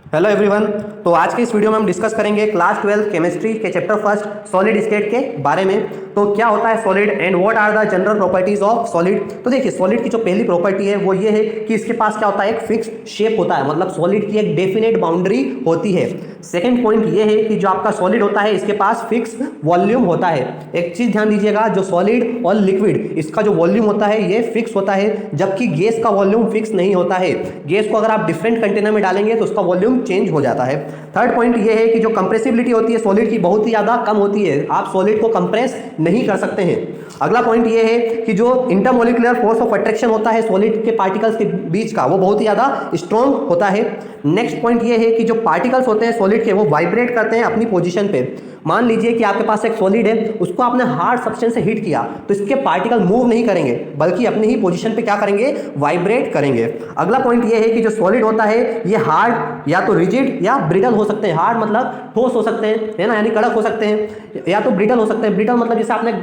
Hello everyone. तो आज के इस वीडियो में हम डिस्कस करेंगे क्लास 12 केमिस्ट्री के चैप्टर फर्स्ट सॉलिड स्टेट के बारे में। तो क्या होता है solid and what are the general properties of solid. तो देखिए सॉलिड की जो पहली प्रॉपर्टी है वो ये है कि इसके पास क्या होता है, एक फिक्स शेप होता है, मतलब सॉलिड की एक डेफिनेट बाउंड्री होती है। सेकेंड पॉइंट ये है कि जो आपका सॉलिड होता है इसके पास फिक्स वॉल्यूम होता है। एक चीज ध्यान दीजिएगा, जो सॉलिड और लिक्विड इसका जो वॉल्यूम होता है ये फिक्स होता है, जबकि गैस का वॉल्यूम फिक्स नहीं होता है। गैस को अगर आप डिफरेंट कंटेनर में डालेंगे तो उसका वॉल्यूम चेंज हो जाता है। थर्ड पॉइंट ये है कि जो कंप्रेसिबिलिटी होती है सॉलिड की बहुत ही ज्यादा कम होती है, आप सॉलिड को कंप्रेस नहीं कर सकते हैं। अगला पॉइंट ये है कि जो इंटरमोलिकुलर फोर्स ऑफ अट्रैक्शन होता है सॉलिड के पार्टिकल्स के बीच का वो बहुत ही ज्यादा स्ट्रॉन्ग होता है। नेक्स्ट पॉइंट ये है कि जो पार्टिकल्स होते हैं सॉलिड के वो वाइब्रेट करते हैं अपनी पोजीशन पे। मान लीजिए कि आपके पास एक सॉलिड है, उसको आपने हार्ड सब्सटेंस से हीट किया तो इसके पार्टिकल मूव नहीं करेंगे बल्कि अपनी ही पोजीशन पे क्या करेंगे, वाइब्रेट करेंगे। अगला पॉइंट ये है कि जो सॉलिड होता है ये हार्ड या तो रिजिड या ब्रिटल हो सकते हैं। हार्ड मतलब ठोस हो सकते हैं, है ना, यानी कड़क हो सकते हैं, या तो ब्रिटल हो सकते हैं। ब्रिटल मतलब जैसे आपने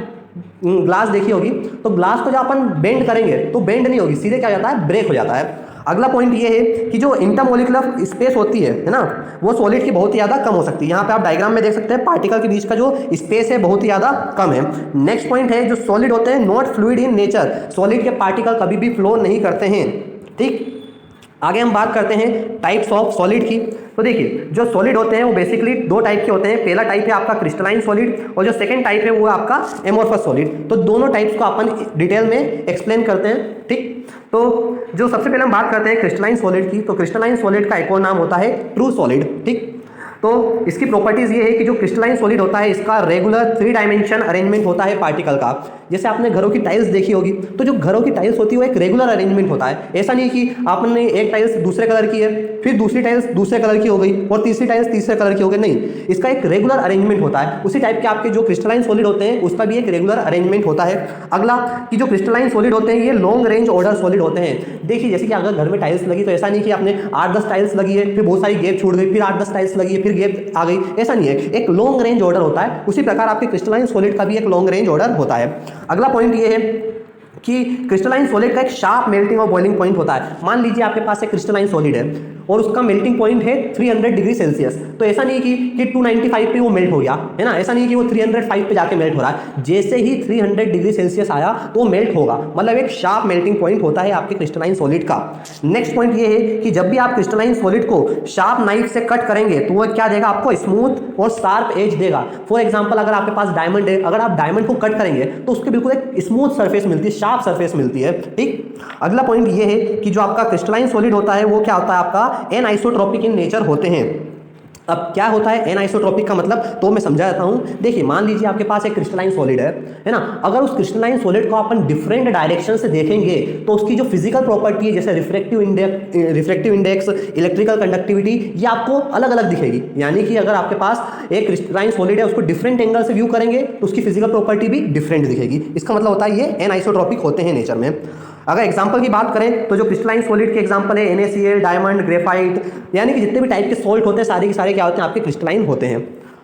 ग्लास देखी होगी, तो ग्लास को जब अपन बेंड करेंगे तो बेंड नहीं होगी, सीधे क्या हो जाता है, ब्रेक हो जाता है। अगला पॉइंट ये है कि जो इंटरमोलिकुलर स्पेस होती है ना, वो सॉलिड की बहुत ही ज़्यादा कम हो सकती है। यहाँ पे आप डायग्राम में देख सकते हैं पार्टिकल के बीच का जो स्पेस है बहुत ही ज़्यादा कम है। नेक्स्ट पॉइंट है जो सॉलिड होते हैं not fluid in nature, solid के पार्टिकल कभी भी फ्लो नहीं करते हैं। ठीक, आगे हम बात करते हैं टाइप्स ऑफ सॉलिड की। तो देखिए जो सॉलिड होते हैं वो बेसिकली दो टाइप के होते हैं। पहला टाइप है आपका क्रिस्टलाइन सॉलिड और जो सेकंड टाइप है वो आपका एमोर्फस सॉलिड। तो दोनों टाइप्स को अपन डिटेल में एक्सप्लेन करते हैं। ठीक, तो जो सबसे पहले हम बात करते हैं क्रिस्टलाइन सॉलिड की, तो क्रिस्टलाइन सॉलिड का एक और नाम होता है ट्रू सॉलिड। ठीक, तो इसकी प्रॉपर्टीज ये है कि जो क्रिस्टलाइन सॉलिड होता है इसका रेगुलर 3 डायमेंशन अरेंजमेंट होता है पार्टिकल का। जैसे आपने घरों की टाइल्स देखी होगी, तो जो घरों की टाइल्स होती है वो एक रेगुलर अरेंजमेंट होता है। ऐसा नहीं कि आपने एक टाइल्स दूसरे कलर की है, फिर दूसरी टाइल्स दूसरे कलर की हो गई और तीसरी टाइल्स तीसरे कलर की हो गई, नहीं, इसका एक रेगुलर अरेंजमेंट होता है। उसी टाइप के आपके जो क्रिस्टलाइन सॉलिड होते हैं उसका भी एक रेगुलर अरेंजमेंट होता है। अगला कि जो क्रिस्टलाइन सॉलिड होते हैं ये लॉन्ग रेंज ऑर्डर सॉलिड होते हैं। देखिए जैसे कि अगर घर में टाइल्स लगी तो ऐसा नहीं कि आपने 8-10 टाइल्स लगी है, फिर बहुत सारी गैप छूट गई, फिर 8-10 टाइल्स लगी है, फिर गैप आ गई, ऐसा नहीं है, एक लॉन्ग रेंज ऑर्डर होता है। उसी प्रकार आपके क्रिस्टलाइन सॉलिड का भी एक लॉन्ग रेंज ऑर्डर होता है। अगला पॉइंट ये है कि क्रिस्टलाइन सॉलिड का एक शार्प मेल्टिंग और बॉइलिंग पॉइंट होता है। मान लीजिए आपके पास एक क्रिस्टलाइन सॉलिड है और उसका मेल्टिंग पॉइंट है 300 डिग्री सेल्सियस। तो ऐसा नहीं कि 295 पे वो मेल्ट हो गया, है ना, ऐसा नहीं कि वो 305 पे जाके मेल्ट हो रहा है। जैसे ही 300 डिग्री सेल्सियस आया तो वो मेल्ट होगा, मतलब एक शार्प मेल्टिंग पॉइंट होता है आपके क्रिस्टलाइन सॉलिड का। नेक्स्ट पॉइंट ये है कि जब भी आप क्रिस्टलाइन सॉलिड को शार्प नाइफ से कट करेंगे तो वो क्या देगा आपको, स्मूथ और शार्प एज देगा। फॉर एग्जाम्पल अगर आपके पास डायमंड है, अगर आप डायमंड को कट करेंगे तो उसके बिल्कुल एक स्मूथ सरफेस मिलती है, शार्प सरफेस मिलती है। ठीक, अगला पॉइंट ये है कि जो आपका क्रिस्टलाइन सॉलिड होता है वो क्या होता है, आपका एनआइसोट्रोपिक इन नेचर होते हैं। अब क्या होता है एनआइसोट्रोपिक का मतलब, तो मैं समझा देता हूं। देखिए मान लीजिए आपके पास एक क्रिस्टलाइन सॉलिड है ना, अगर उस क्रिस्टलाइन सॉलिड को अपन डिफरेंट डायरेक्शन से देखेंगे तो उसकी जो फिजिकल प्रॉपर्टी है जैसे रिफ्रैक्टिव इंडेक्स, इलेक्ट्रिकल कंडक्टिविटी, ये आपको अलग अलग दिखेगी। यानी कि अगर आपके पास एक क्रिस्टलाइन सॉलिड है उसको डिफरेंट एंगल से व्यू करेंगे तो उसकी फिजिकल प्रॉपर्टी भी डिफरेंट दिखेगी। इसका मतलब होता है ये एनआइसोट्रोपिक होते हैं नेचर में। अगर एग्जांपल की बात करें तो जो क्रिस्टलाइन सॉलिड के एग्जांपल है NaCl, डायमंड, ग्रेफाइट, यानी कि जितने भी टाइप के सॉल्ट होते हैं सारे के सारे क्या होते हैं, आपके क्रिस्टलाइन होते हैं।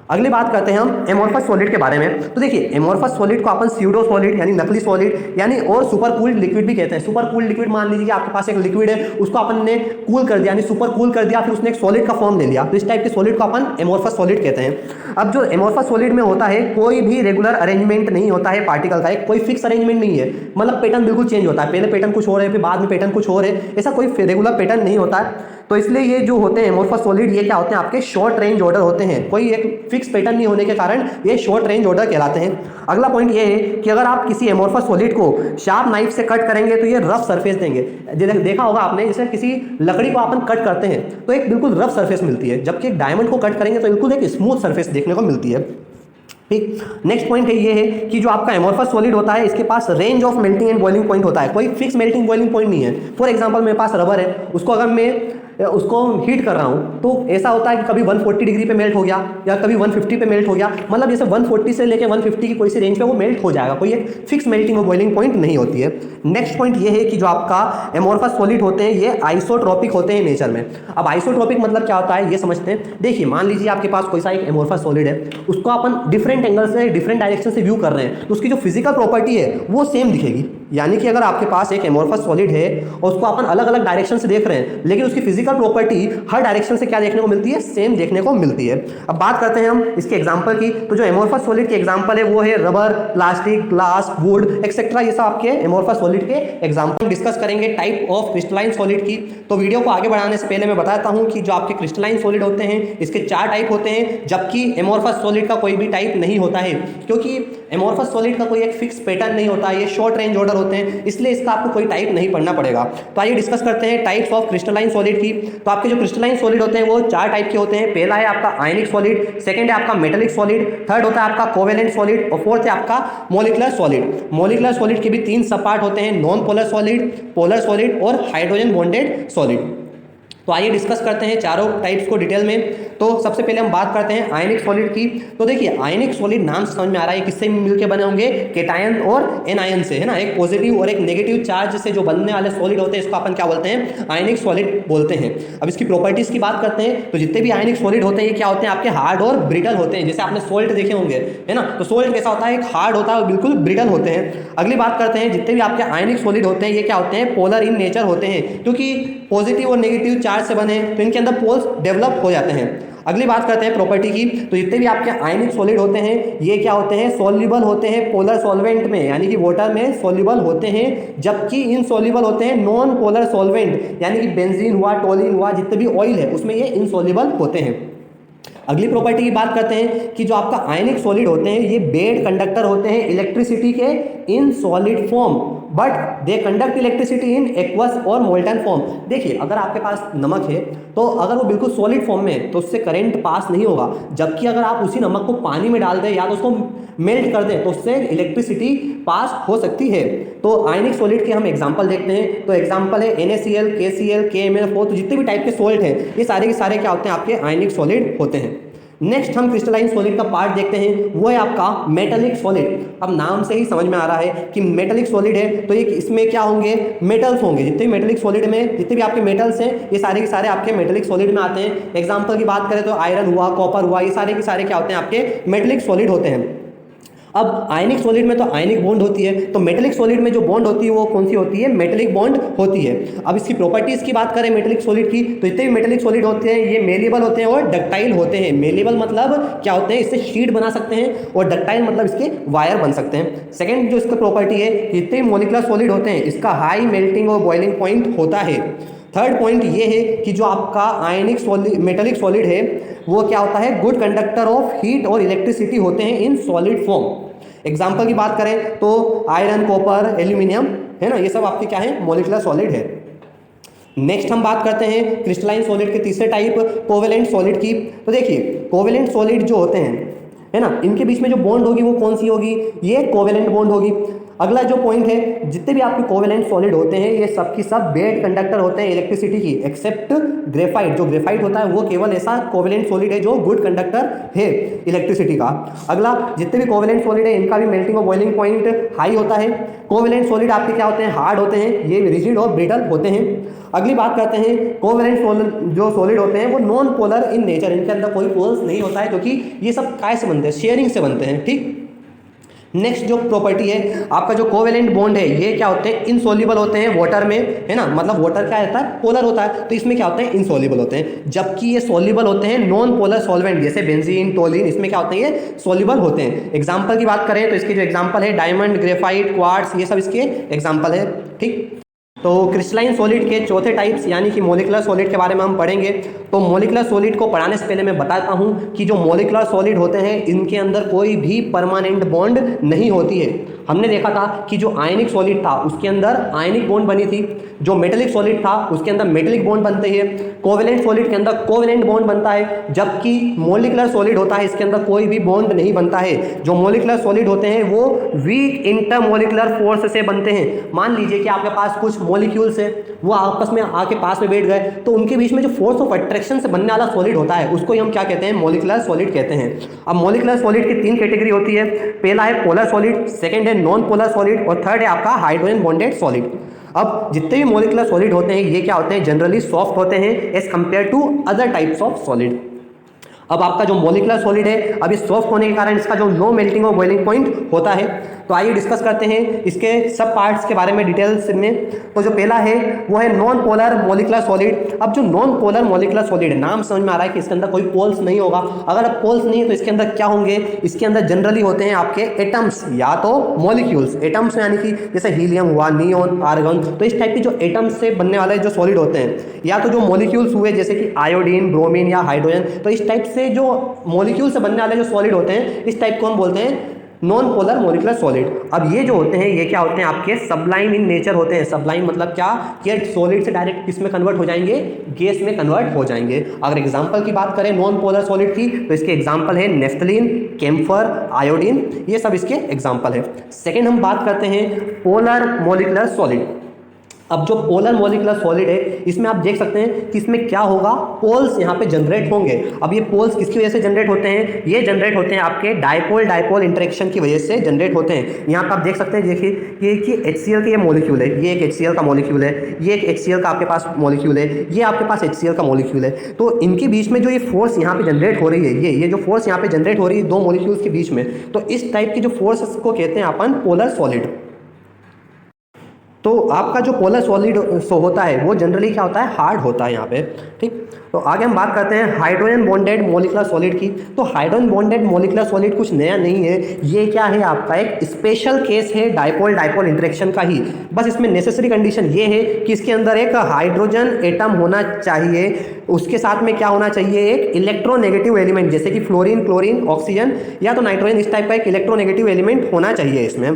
अगली बात करते हैं हम एमोर्फस सॉलिड के बारे में। तो देखिए एमोर्फस सॉलिड को अपन स्यूडो सॉलिड यानी नकली सॉलिड यानी और सुपर कूल्ड लिक्विड भी कहते हैं। सुपर कूल्ड लिक्विड, मान लीजिए कि आपके पास एक लिक्विड है उसको अपन ने कूल कर दिया यानी सुपर कूल कर दिया, फिर उसने एक सॉलिड का फॉर्म ले लिया, तो इस टाइप के सॉलिड को अपन एमोर्फस सॉलिड कहते हैं। अब जो एमोर्फस सॉलिड में होता है कोई भी रेगुलर अरेंजमेंट नहीं होता है पार्टिकल का, एक कोई फिक्स अरेंजमेंट नहीं है, मतलब पैटर्न बिल्कुल चेंज होता है, पहले पैटर्न कुछ और है फिर बाद में पैटर्न कुछ और है, ऐसा कोई रेगुलर पैटर्न नहीं होता है। तो इसलिए ये जो होते हैं एमोर्फस सॉलिड ये क्या होते हैं, आपके शॉर्ट रेंज ऑर्डर होते हैं, कोई एक फिक्स पैटर्न नहीं होने के कारण ये शॉर्ट रेंज ऑर्डर कहलाते हैं। अगला पॉइंट ये है कि अगर आप किसी एमोर्फस सॉलिड को शार्प नाइफ से कट करेंगे तो ये रफ सरफेस देंगे। देखा होगा आपने, जैसे किसी लकड़ी को अपन कट करते हैं तो एक बिल्कुल रफ सरफेस मिलती है, जबकि एक डायमंड को कट करेंगे तो बिल्कुल एक स्मूथ सरफेस देखने को मिलती है। ठीक, नेक्स्ट पॉइंट है ये है कि जो आपका एमोर्फस सॉलिड होता है इसके पास range of melting and boiling point होता है, कोई फिक्स मेल्टिंग बॉइलिंग पॉइंट नहीं है। फॉर एग्जांपल मेरे पास रबर है, उसको अगर मैं उसको हीट कर रहा हूँ तो ऐसा होता है कि कभी 140 डिग्री पे मेल्ट हो गया या कभी 150 पे मेल्ट हो गया, मतलब जैसे 140 से लेके 150 की कोई सी रेंज पे वो मेल्ट हो जाएगा, कोई एक फिक्स मेल्टिंग और बॉइलिंग पॉइंट नहीं होती है। नेक्स्ट पॉइंट ये है कि जो आपका एमोर्फस सॉलिड होते हैं ये आइसोट्रोपिक होते हैं नेचर में। अब आइसोट्रोपिक मतलब क्या होता है ये समझते हैं। देखिए मान लीजिए आपके पास कोई सा एक एमोर्फस सॉलिड है, उसको अपन डिफरेंट एंगल से डिफरेंट डायरेक्शन से व्यू कर रहे हैं तो उसकी जो फिजिकल प्रॉपर्टी है वो सेम दिखेगी, यानी कि अगर आपके पास एक एमोर्फस सॉलिड है और उसको अपन अलग अलग डायरेक्शन से देख रहे हैं, लेकिन उसकी फिजिकल प्रॉपर्टी हर डायरेक्शन से क्या देखने को मिलती है, सेम देखने को मिलती है। अब बात करते हैं हम इसके एग्जांपल की। तो जो एमोर्फस सॉलिड के एग्जांपल है वो है rubber, plastic, glass, would etcetera. ये सब आपके एमोर्फस सॉलिड के एग्जांपल। डिस्कस करेंगे टाइप ऑफ क्रिस्टलाइन सॉलिड की। तो वीडियो को आगे बढ़ाने से पहले मैं बताता हूं कि जो आपके क्रिस्टलाइन सॉलिड होते हैं इसके 4 टाइप होते हैं, जबकि एमोर्फस सॉलिड का कोई भी टाइप नहीं होता है, क्योंकि एमोर्फस सॉलिड का कोई एक फिक्स पैटर्न नहीं होता है, ये शॉर्ट रेंज ऑर्डर होते हैं, इसलिए इसका आपको कोई टाइप नहीं पढ़ना पड़ेगा। तो आइए डिस्कस करते हैं टाइप्स ऑफ क्रिस्टलाइन सॉलिड की। तो आपके जो क्रिस्टलाइन सॉलिड होते हैं वो 4 टाइप के होते हैं। पहला है आपका आयनिक सॉलिड, सेकंड है आपका मेटेलिक सॉलिड, थर्ड होता है आपका कोवेलेंट सॉलिड और फोर्थ है आपका मॉलिक्यूलर सॉलिड। मॉलिक्यूलर सॉलिड के भी 3 सब पार्ट होते हैं, non polar solid, polar solid और हाइड्रोजन बॉन्डेड सॉलिड। तो आइए डिस्कस करते हैं चारों टाइप्स को डिटेल में। तो सबसे पहले हम बात करते हैं आयनिक सॉलिड की। तो देखिए आयनिक सॉलिड नाम से समझ में आ रहा है किससे मिलकर बने होंगे, केटायन और एनायन से, है ना। एक पॉजिटिव और एक नेगेटिव चार्ज से जो बनने वाले सॉलिड होते हैं इसको अपन क्या बोलते हैं, आयनिक सॉलिड बोलते हैं। अब इसकी प्रॉपर्टीज की बात करते हैं। तो जितने भी आयनिक सॉलिड होते हैं ये क्या होते हैं, आपके हार्ड और ब्रिटल होते हैं। जैसे आपने सोल्ट देखे होंगे, है ना, तो सोल्ट कैसा होता है, एक हार्ड होता है और बिल्कुल ब्रिटल होते हैं। अगली बात करते हैं, जितने भी आपके आयनिक सॉलिड होते हैं ये क्या होते हैं, पोलर इन नेचर होते हैं, क्योंकि पॉजिटिव और नेगेटिव चार्ज से बने तो इनके अंदर पोल्स डेवलप हो जाते हैं। अगली बात करते हैं प्रॉपर्टी की। तो जितने भी आपके आयनिक सॉलिड होते हैं ये क्या होते हैं, सॉल्युबल होते हैं पोलर सॉल्वेंट में, यानी कि वाटर में सॉल्युबल होते हैं, जबकि इनसॉल्युबल होते हैं नॉन पोलर सॉल्वेंट, यानी कि बेंजीन हुआ, टोलिन हुआ, जितने भी ऑयल है उसमें ये इनसॉल्युबल होते हैं। अगली प्रॉपर्टी की बात करते हैं कि जो आपका आयनिक सॉलिड होते हैं ये बेड कंडक्टर होते हैं इलेक्ट्रिसिटी के in solid form, but they conduct electricity in aqueous और मोल्टन फॉर्म। देखिए अगर आपके पास नमक है तो अगर वो बिल्कुल सॉलिड फॉर्म में है तो उससे करंट पास नहीं होगा, जबकि अगर आप उसी नमक को पानी में डाल दें या तो उसको मेल्ट कर दें तो उससे इलेक्ट्रिसिटी पास हो सकती है। तो आयनिक सॉलिड के हम एग्जांपल देखते हैं। तो एग्जांपल है NaCl, KCl, KMnO4। तो जितने भी टाइप के सॉल्ट हैं ये सारे के सारे क्या होते हैं, आपके आयनिक सॉलिड होते हैं। नेक्स्ट हम क्रिस्टलाइन सॉलिड का पार्ट देखते हैं, वो है आपका मेटेलिक सॉलिड। अब नाम से ही समझ में आ रहा है कि मेटेलिक सॉलिड है तो ये इसमें क्या होंगे, मेटल्स होंगे। जितने भी मेटेलिक सॉलिड में जितने भी आपके मेटल्स हैं ये सारे के सारे आपके मेटेलिक सॉलिड में आते हैं। एग्जांपल की बात करें तो आयरन हुआ, कॉपर हुआ, ये सारे के सारे क्या होते हैं, आपके मेटेलिक सॉलिड होते हैं। अब आयनिक सॉलिड में तो आयनिक बॉन्ड होती है, तो मेटेलिक सॉलिड में जो बॉन्ड होती है वो कौन सी होती है, मेटेलिक बॉन्ड होती है। अब इसकी प्रॉपर्टीज की बात करें मेटेलिक सॉलिड की, तो जितने भी मेटेलिक सॉलिड होते हैं ये मेलेबल होते हैं और डक्टाइल होते हैं। मेलेबल मतलब क्या होते हैं, इससे शीट बना सकते हैं, और डक्टाइल मतलब इसके वायर बन सकते हैं। सेकेंड जो इसका प्रॉपर्टी है, जितने मॉलिक्यूलर सॉलिड होते हैं इसका हाई मेल्टिंग और बॉइलिंग पॉइंट होता है। थर्ड पॉइंट ये है कि जो आपका आयनिक सॉलिड मेटेलिक सॉलिड है वो क्या होता है, गुड कंडक्टर ऑफ हीट और इलेक्ट्रिसिटी होते हैं इन सॉलिड फॉर्म। एग्जाम्पल की बात करें तो आयरन, कॉपर, एल्यूमिनियम, है ना, ये सब आपके क्या है, मॉलिक्यूलर सॉलिड है। नेक्स्ट हम बात करते हैं क्रिस्टलाइन सॉलिड के तीसरे टाइप कोवेलेंट सॉलिड की। तो देखिए कोवेलेंट सॉलिड जो होते हैं, है ना, इनके बीच में जो बॉन्ड होगी वो कौन सी होगी, ये कोवेलेंट बॉन्ड होगी। अगला जो पॉइंट है, जितने भी आपके कोवेलेंट सॉलिड होते हैं ये सब की सब बेड कंडक्टर होते हैं इलेक्ट्रिसिटी की, एक्सेप्ट ग्रेफाइट। जो ग्रेफाइट होता है वो केवल ऐसा कोवेलेंट सॉलिड है जो गुड कंडक्टर है इलेक्ट्रिसिटी का। अगला जितने भी कोवेलेंट सॉलिड है इनका भी मेल्टिंग और बॉइलिंग पॉइंट हाई होता है। कोवेलेंट सॉलिड आपके क्या होते हैं, हार्ड होते हैं, ये रिजिड और ब्रिटल होते हैं। अगली बात करते हैं कोवेलेंट जो सॉलिड होते हैं वो नॉन पोलर इन नेचर, इनके अंदर कोई पोल्स नहीं होता है, क्योंकि ये सब काय से बनते हैं, शेयरिंग से बनते हैं। ठीक, नेक्स्ट जो प्रॉपर्टी है आपका जो कोवेलेंट बॉन्ड है ये क्या होते हैं, इनसॉल्युबल होते हैं वाटर में, है ना, मतलब वाटर क्या रहता है, पोलर होता है, तो इसमें क्या होते हैं, इनसॉल्युबल होते हैं। जबकि ये सॉल्युबल होते हैं नॉन पोलर सॉल्वेंट, जैसे बेंजीन, टोलिन, इसमें क्या होते हैं, ये सॉल्युबल होते हैं। एग्जांपल की बात करें तो इसके जो एग्जांपल है डायमंड, ग्रेफाइट, क्वार्ट्ज, ये सब इसके एग्जांपल है। ठीक, तो क्रिस्टलाइन सॉलिड के चौथे टाइप्स यानी कि मॉलिक्यूलर सॉलिड के बारे में हम पढ़ेंगे। तो मॉलिक्यूलर सॉलिड को पढ़ाने से पहले मैं बताता हूं कि जो मॉलिक्यूलर सॉलिड होते हैं इनके अंदर कोई भी परमानेंट बॉन्ड नहीं होती है। हमने देखा था कि जो आयनिक सॉलिड था उसके अंदर आयनिक बॉन्ड बनी थी, जो मेटेलिक सॉलिड था उसके अंदर मेटेलिक बॉन्ड बनते हैं, कोवेलेंट सॉलिड के अंदर कोवेलेंट बॉन्ड बनता है, जबकि मॉलिक्यूलर सॉलिड होता है इसके अंदर कोई भी बॉन्ड नहीं बनता है। जो मॉलिक्यूलर सॉलिड होते हैं वो वीक इंटरमॉलिक्यूलर फोर्स से बनते हैं। मान लीजिए कि आपके पास कुछ मॉलिक्यूल्स है वो आपस में आके पास में बैठ गए, तो उनके बीच में जो फोर्स ऑफ अट्रैक्शन से बनने वाला सॉलिड होता है उसको हम क्या कहते हैं, मॉलिक्यूलर सॉलिड कहते हैं। अब मॉलिक्यूलर सॉलिड की 3 कैटेगरी होती है, पहला है पोलर सॉलिड, सेकंड है नॉन पोलर सॉलिड और थर्ड है आपका हाइड्रोजन बॉन्डेड सॉलिड। अब जितने भी मॉलिक्यूलर सॉलिड होते हैं ये क्या होते हैं, जनरली सॉफ्ट होते हैं as compare to other types of solid. अब आपका जो मोलिकुलर सॉलिड है, अब ये सॉफ्ट होने के कारण इसका जो नो मेल्टिंग और बॉइलिंग पॉइंट होता है। तो आइए डिस्कस करते हैं इसके सब पार्ट्स के बारे में डिटेल्स में। तो जो पहला है वो है नॉन पोलर मोलिकुलर सॉलिड। अब जो नॉन पोलर मोलिकुलर सॉलिड, नाम समझ में आ रहा है कि इसके अंदर कोई पोल्स नहीं होगा। अगर अब पोल्स नहीं है तो इसके अंदर क्या होंगे, इसके अंदर जनरली होते हैं आपके एटम्स या तो मॉलिक्यूल्स। एटम्स यानी कि जैसे हीलियम हुआ, नियोन, आर्गन, तो इस टाइप के जो एटम्स से बनने वाले जो सॉलिड होते हैं, या तो जो मॉलिक्यूल्स हुए जैसे कि आयोडीन, ब्रोमीन या हाइड्रोजन, तो इस टाइप से जो मॉलिक्यूल से बनने वाले जो सॉलिड होते हैं, इस टाइप को हम बोलते हैं नॉन पोलर मोलिकुलर सॉलिड। अब ये जो होते हैं ये क्या होते हैं, आपके सबलाइम इन नेचर होते हैं। सबलाइम मतलब क्या, ये सॉलिड से डायरेक्ट किसमें कन्वर्ट हो जाएंगे, गैस में कन्वर्ट हो जाएंगे। अगर एग्जांपल की बात करें नॉन पोलर सॉलिड की, तो इसके एग्जांपल है नेफ्थलीन, कैम्फर, आयोडीन, ये सब इसके एग्जांपल है। सेकेंड हम बात करते हैं पोलर मोलिकुलर सॉलिड। अब जो पोलर मोलिकुलर सॉलिड है, इसमें आप देख सकते हैं कि इसमें क्या होगा, पोल्स यहाँ पे जनरेट होंगे। अब ये पोल्स किसकी वजह से जनरेट होते हैं, ये जनरेट होते हैं आपके डायपोल डायपोल इंटरेक्शन की वजह से जनरेट होते हैं। यहाँ पे आप देख सकते हैं, देखिए ये कि HCl का ये मॉलिक्यूल है, ये एक HCl का मॉलिक्यूल है, ये एक HCl का आपके पास मॉलिक्यूल है, ये आपके पास HCl का मॉलिक्यूल है। तो इनके बीच में जो ये फोर्स यहाँ पे जनरेट हो रही है, ये जो फोर्स यहाँ पे जनरेट हो रही है दो मॉलिक्यूल्स के बीच में, तो इस टाइप की जो फोर्स को कहते हैं अपन पोलर सॉलिड। तो आपका जो पोलर सॉलिड होता है वो जनरली क्या होता है, हार्ड होता है यहाँ पे। ठीक, तो आगे हम बात करते हैं हाइड्रोजन बॉन्डेड मोलिकुलर सॉलिड की। तो हाइड्रोजन बॉन्डेड मोलिकुलर सॉलिड कुछ नया नहीं है, ये क्या है, आपका एक स्पेशल केस है डायपोल डायपोल इंटरेक्शन का ही। बस इसमें नेसेसरी कंडीशन ये है कि इसके अंदर एक हाइड्रोजन एटम होना चाहिए, उसके साथ में क्या होना चाहिए, एक इलेक्ट्रोनेगेटिव एलिमेंट, जैसे कि फ्लोरीन, क्लोरीन, ऑक्सीजन या तो नाइट्रोजन, इस टाइप का एक इलेक्ट्रोनेगेटिव एलिमेंट होना चाहिए इसमें।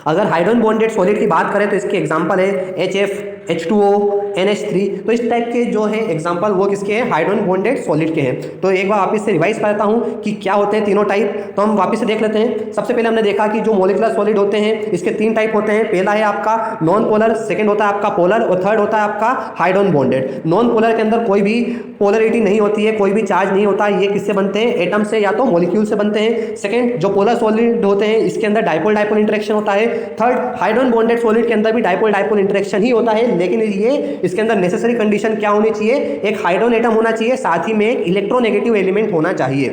अगर हाइड्रोजन बॉन्डेड सॉलिड की बात करें तो इसके एग्जांपल है HF, H2O, NH3, तो इस टाइप के जो है एग्जांपल वो किसके हैं, हाइड्रोजन बॉन्डेड सॉलिड के हैं। तो एक बार वापस से रिवाइज करता हूँ कि क्या होते हैं तीनों टाइप, तो हम वापस से देख लेते हैं। सबसे पहले हमने देखा कि जो मोलिकुलर सॉलिड होते हैं इसके तीन टाइप होते हैं। पहला है आपका नॉन पोलर, सेकंड होता है आपका पोलर, और थर्ड होता है आपका हाइड्रोजन बॉन्डेड। नॉन पोलर के अंदर कोई भी पोलरिटी नहीं होती है, कोई भी चार्ज नहीं होता, ये किससे बनते हैं, एटम से या तो मॉलिक्यूल से बनते हैं। सेकंड जो पोलर सॉलिड होते हैं इसके अंदर डायपोल डायपोल इंटरेक्शन होता है। थर्ड हाइड्रोजन बॉन्डेड सॉलिड के अंदर भी डायपोल डायपोल इंटरेक्शन ही होता है, लेकिन ये इसके अंदर नेसेसरी कंडीशन क्या होनी चाहिए, एक हाइड्रोजन एटम होना चाहिए, साथ ही में एक इलेक्ट्रोनेगेटिव एलिमेंट होना चाहिए।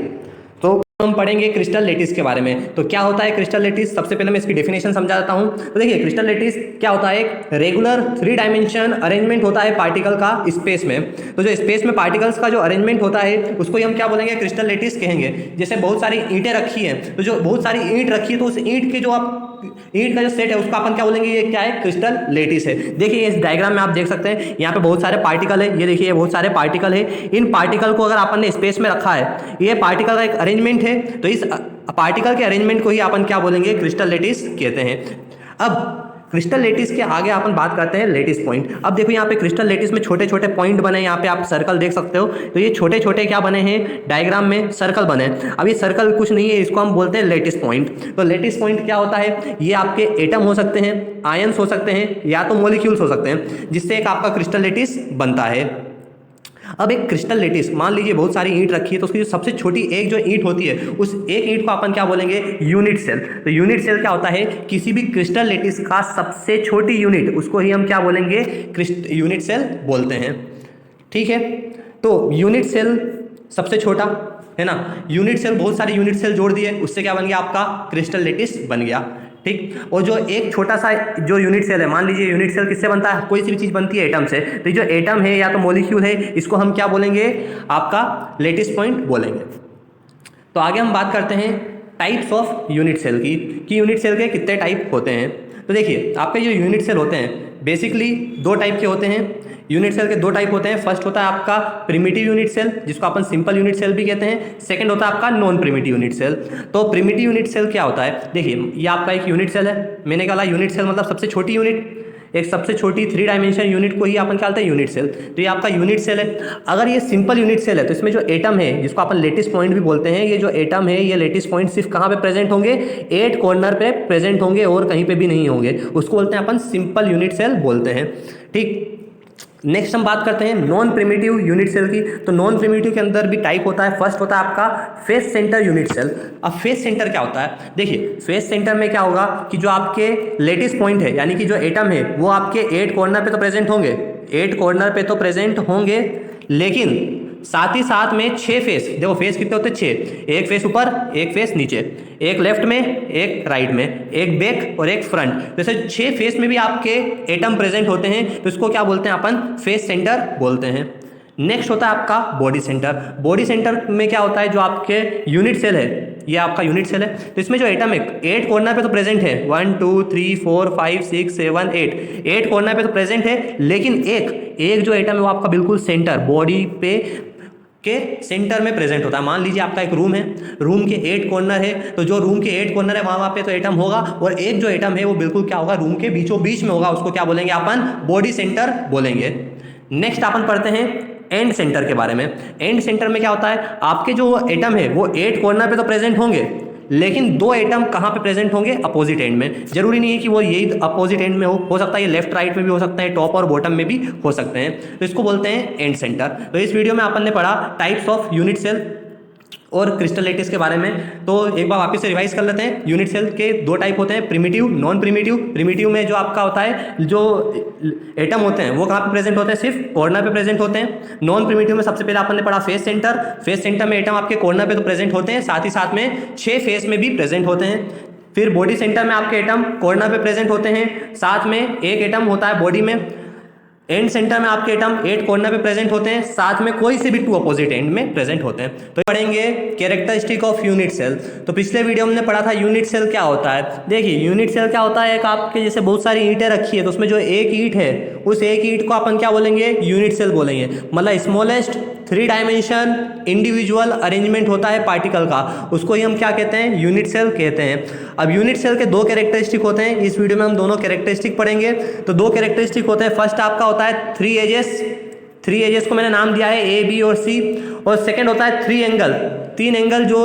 तो हम पढ़ेंगे क्रिस्टल लेटिस के बारे में। तो क्या होता है क्रिस्टल लेटिस, सबसे पहले मैं इसकी डेफिनेशन समझा देता हूं। तो देखिए क्रिस्टल लेटिस क्या होता है, एक रेगुलर 3 डायमेंशन अरेंजमेंट होता है पार्टिकल का स्पेस में। तो जो स्पेस में पार्टिकल्स का जो अरेंजमेंट होता है उसको ही हम क्या बोलेंगे, क्रिस्टल लेटिस कहेंगे। जैसे बहुत सारी ईंटें रखी हैं, तो जो बहुत सारी ईंट रखी है तो उस ईंट के जो आप ईंट का जो सेट है उसको अपन क्या बोलेंगे, ये क्या है, क्रिस्टल लेटिस है। देखिए इस डायग्राम में आप देख सकते हैं यहाँ पे बहुत सारे पार्टिकल है, ये देखिए बहुत सारे पार्टिकल है। इन पार्टिकल को अगर अपन ने स्पेस में रखा है, ये पार्टिकल का एक अरेंजमेंट है, तो इस पार्टिकल के अरेंजमेंट को ही अपन क्या बोलेंगे, क्रिस्टल लेटिस कहते हैं। अब क्रिस्टल लेटिस के आगे अपन बात करते हैं लेटिस पॉइंट। अब देखो यहाँ पे क्रिस्टल लेटिस में छोटे छोटे पॉइंट बने, यहाँ पे आप सर्कल देख सकते हो। तो ये छोटे छोटे क्या बने हैं, डायग्राम में सर्कल बने। अब ये सर्कल कुछ नहीं है, इसको हम बोलते हैं लेटिस पॉइंट। तो लेटिस पॉइंट क्या होता है, ये आपके एटम हो सकते हैं, आयंस हो सकते हैं, या तो मॉलिक्यूल्स हो सकते हैं, जिससे एक आपका क्रिस्टल लेटिस बनता है। अब एक क्रिस्टल लेटिस, मान लीजिए बहुत सारी ईंट रखी है, तो उसकी जो सबसे छोटी एक जो ईंट होती है, उस एक ईंट को अपन क्या बोलेंगे, यूनिट सेल। तो यूनिट सेल क्या होता है, किसी भी क्रिस्टल लेटिस का सबसे छोटी यूनिट, उसको ही हम क्या बोलेंगे, यूनिट सेल बोलते हैं। ठीक है, तो यूनिट सेल सबसे छोटा है ना, यूनिट सेल बहुत सारे यूनिट सेल जोड़ दिए, उससे क्या बन गया, आपका क्रिस्टल लेटिस बन गया। ठीक, और जो एक छोटा सा जो यूनिट सेल है, मान लीजिए यूनिट सेल किससे बनता है, कोई सी भी चीज़ बनती है एटम से, तो जो एटम है या तो मॉलिक्यूल है, इसको हम क्या बोलेंगे, आपका लेटिस पॉइंट बोलेंगे। तो आगे हम बात करते हैं टाइप्स ऑफ यूनिट सेल की, कि यूनिट सेल के कितने टाइप होते हैं। तो देखिए आपके जो यूनिट सेल होते हैं बेसिकली 2 टाइप के होते हैं। यूनिट सेल के 2 टाइप होते हैं। फर्स्ट होता है आपका प्रिमिटिव यूनिट सेल, जिसको अपन सिंपल यूनिट सेल भी कहते हैं। सेकंड होता है आपका नॉन प्रिमिटिव यूनिट सेल। तो प्रिमिटिव यूनिट सेल क्या होता है, देखिए ये आपका एक यूनिट सेल है, मैंने कहा यूनिट सेल मतलब सबसे छोटी यूनिट, एक सबसे छोटी 3 डायमेंशन यूनिट को ही अपन क्या बोलते हैं, यूनिट सेल। तो ये आपका यूनिट सेल है। अगर ये सिंपल यूनिट सेल है तो इसमें जो एटम है, जिसको अपन लेटिस पॉइंट भी बोलते हैं, ये जो एटम है ये लेटिस पॉइंट सिर्फ कहाँ पे प्रेजेंट होंगे, 8 कॉर्नर पे प्रेजेंट होंगे और कहीं पे भी नहीं होंगे, उसको बोलते हैं अपन सिंपल यूनिट सेल बोलते हैं। ठीक, नेक्स्ट हम बात करते हैं नॉन प्रिमिटिव यूनिट सेल की। तो नॉन प्रिमिटिव के अंदर भी टाइप होता है। फर्स्ट होता है आपका फेस सेंटर यूनिट सेल। अब फेस सेंटर क्या होता है, देखिए फेस सेंटर में क्या होगा कि जो आपके लेटिस पॉइंट है, यानी कि जो एटम है वो आपके 8 कॉर्नर पे तो प्रेजेंट होंगे, 8 कॉर्नर पे तो प्रेजेंट होंगे, लेकिन साथ ही साथ में 6 फेस, देखो फेस कितने होते हैं 6, एक फेस ऊपर एक फेस नीचे, एक लेफ्ट में एक राइट में, एक बैक और एक फ्रंट, जैसे 6 फेस में भी आपके एटम प्रेजेंट होते हैं, तो इसको क्या बोलते हैं अपन, फेस सेंटर बोलते हैं। नेक्स्ट होता है आपका बॉडी सेंटर। बॉडी सेंटर में क्या होता है, जो आपके यूनिट सेल है, ये आपका यूनिट सेल है, तो इसमें जो एटम है 8 कॉर्नर पे तो प्रेजेंट है, 1 2 3 4 5 6 7 8 कॉर्नर पे तो प्रेजेंट है, लेकिन एक जो एटम है वो आपका बिल्कुल सेंटर, बॉडी पे के सेंटर में प्रेजेंट होता है। मान लीजिए आपका एक रूम है, रूम के 8 कॉर्नर है, तो जो रूम के 8 कॉर्नर है वहाँ पे तो एटम होगा, और एक जो एटम है वो बिल्कुल क्या होगा, रूम के बीचों बीच में होगा, उसको क्या बोलेंगे अपन, बॉडी सेंटर बोलेंगे। नेक्स्ट अपन पढ़ते हैं एंड सेंटर के बारे में। एंड सेंटर में क्या होता है, आपके जो एटम है वो 8 कॉर्नर पे तो प्रेजेंट होंगे, लेकिन 2 एटम कहाँ पे प्रेजेंट होंगे, अपोजिट एंड में। जरूरी नहीं है कि वो यही अपोजिट एंड में हो सकता है ये लेफ्ट राइट में भी हो सकता है, टॉप और बॉटम में भी हो सकते हैं, तो इसको बोलते हैं एंड सेंटर। तो इस वीडियो में अपन ने पढ़ा टाइप्स ऑफ यूनिट सेल और क्रिस्टल लैटिस के बारे में। तो एक बार वापस से रिवाइज कर लेते हैं। यूनिट सेल के 2 टाइप होते हैं, प्रिमिटिव, नॉन प्रिमिटिव। प्रिमिटिव में जो आपका होता है, जो एटम होते हैं वो कहाँ पे प्रेजेंट होते हैं, सिर्फ कॉर्नर पे प्रेजेंट होते हैं। नॉन प्रिमिटिव में सबसे पहले अपन ने पढ़ा फेस सेंटर। फेस सेंटर में एटम आपके कॉर्नर पे तो प्रेजेंट होते हैं, साथ ही साथ में 6 फेस में भी प्रेजेंट होते हैं। फिर बॉडी सेंटर में आपके एटम कॉर्नर पे प्रेजेंट होते हैं, साथ में एक एटम होता है बॉडी में। एंड सेंटर में आपके एटम 8 कॉर्नर पे प्रेजेंट होते हैं, साथ में कोई से भी 2 अपोजिट एंड में प्रेजेंट होते हैं। तो पढ़ेंगे कैरेक्टरिस्टिक ऑफ यूनिट सेल। तो पिछले वीडियो में हमने पढ़ा था यूनिट सेल क्या होता है। देखिए यूनिट सेल क्या होता है, एक आपके जैसे बहुत सारी ईंटें रखी है, तो उसमें जो एक ईंट है उस एक ईंट को अपन क्या बोलेंगे, यूनिट सेल बोलेंगे। मतलब स्मॉलेस्ट 3 डायमेंशन इंडिविजुअल अरेंजमेंट होता है पार्टिकल का, उसको ही हम क्या कहते हैं, यूनिट सेल कहते हैं। अब यूनिट सेल के 2 कैरेक्टरिस्टिक होते हैं, इस वीडियो में हम दोनों कैरेक्टरिस्टिक पढ़ेंगे। तो 2 कैरेक्टरिस्टिक होते हैं, फर्स्ट आपका होता है 3 एजेस को मैंने नाम दिया है ए बी और सी, और सेकंड होता है 3 एंगल। 3 एंगल जो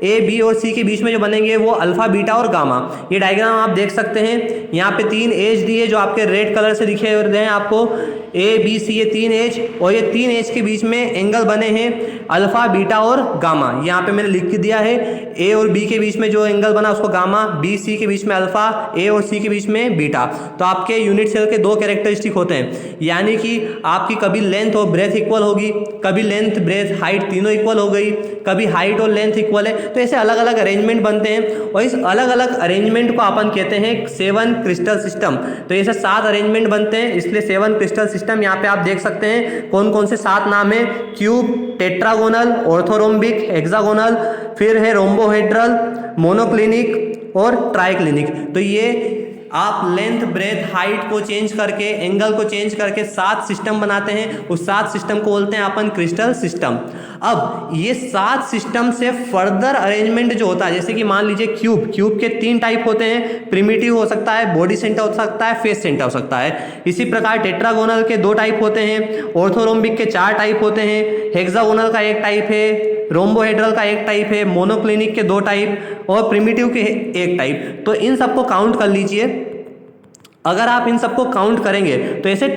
ए बी और सी के बीच में जो बनेंगे वो अल्फा बीटा और गामा। ये डायग्राम आप देख सकते हैं, यहाँ पे 3 एज दिए जो आपके रेड कलर से दिखे हुए हैं आपको, ए बी सी, ये 3 एज, और ये 3 एज के बीच में एंगल बने हैं अल्फा बीटा और गामा। यहाँ पे मैंने लिख के दिया है, ए और बी के बीच में जो एंगल बना उसको गामा, बी सी के बीच में अल्फा, ए और सी के बीच में बीटा। तो आपके यूनिट सेल के 2 कैरेक्टरिस्टिक होते हैं, यानी कि आपकी कभी लेंथ और ब्रेथ इक्वल होगी, कभी लेंथ ब्रेथ हाइट तीनों इक्वल हो गई, कभी हाइट और लेंथ इक्वल है। तो ऐसे अलग अलग अरेंजमेंट बनते हैं, और इस अलग अलग अरेंजमेंट को अपन कहते हैं 7 क्रिस्टल सिस्टम। तो ऐसे 7 अरेंजमेंट बनते हैं, इसलिए 7 क्रिस्टल सिस्टम। यहाँ पे आप देख सकते हैं कौन कौन से 7 नाम है, क्यूब, टेट्रागोनल, ऑर्थोरोम्बिक, हेक्सागोनल, फिर है रोम्बोहेड्रल, मोनोक्लिनिक और ट्राइक्लिनिक। तो ये आप लेंथ ब्रेथ हाइट को चेंज करके, एंगल को चेंज करके 7 सिस्टम बनाते हैं, उस 7 सिस्टम को बोलते हैं अपन क्रिस्टल सिस्टम। अब ये 7 सिस्टम से फर्दर अरेंजमेंट जो होता है, जैसे कि मान लीजिए क्यूब के 3 टाइप होते हैं, प्रिमिटिव हो सकता है, बॉडी सेंटर हो सकता है, फेस सेंटर हो सकता है। इसी प्रकार टेट्रागोनल के 2 टाइप होते हैं, ऑर्थोरोम्बिक के 4 टाइप होते हैं, हेक्सागोनल का 1 टाइप है, रोम्बोहेड्रल का 1 टाइप है, मोनोक्लिनिक के 2 टाइप और प्रिमिटिव के 1 टाइप। तो इन सबको काउंट कर लीजिए। अगर आप इन सबको काउंट करेंगे तो ऐसे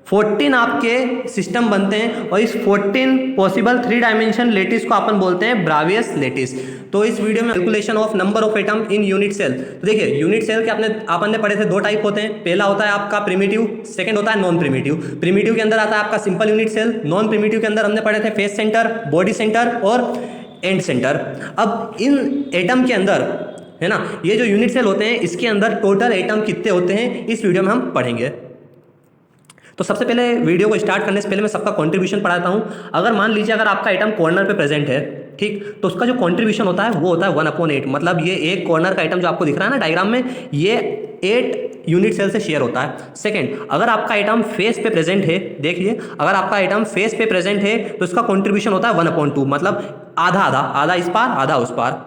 14 आपके सिस्टम बनते हैं, और इस 14 पॉसिबल 3 डायमेंशन लेटिस को अपन बोलते हैं ब्रावियस लेटिस। तो इस वीडियो में calculation of number of atom in unit cell. तो देखिए यूनिट सेल के अपन ने पढ़े थे 2 टाइप होते हैं, पहला होता है आपका प्रिमिटिव, सेकंड होता है नॉन प्रिमिटिव। प्रिमिटिव के अंदर आता है आपका simple unit cell, non primitive के अंदर हमने पढ़े थे फेस सेंटर, बॉडी सेंटर और एंड सेंटर। अब इन एटम के अंदर है ना, ये जो यूनिट सेल होते हैं इसके अंदर टोटल एटम कितने होते हैं इस वीडियो में हम पढ़ेंगे। तो सबसे पहले वीडियो को स्टार्ट करने से पहले मैं सबका कंट्रीब्यूशन पढ़ाता हूं। अगर मान लीजिए अगर आपका एटम कॉर्नर पे प्रेजेंट है, ठीक, तो उसका जो कंट्रीब्यूशन होता है वो होता है 1/8। मतलब ये एक कॉर्नर का एटम जो आपको दिख रहा है ना डायग्राम में, ये 8 यूनिट सेल से शेयर होता है। सेकंड, अगर आपका एटम फेस पे प्रेजेंट है, देखिए अगर आपका एटम फेस पे प्रेजेंट है तो उसका कंट्रीब्यूशन होता है 1/2, मतलब आधा आधा, आधा इस पार आधा उस पार।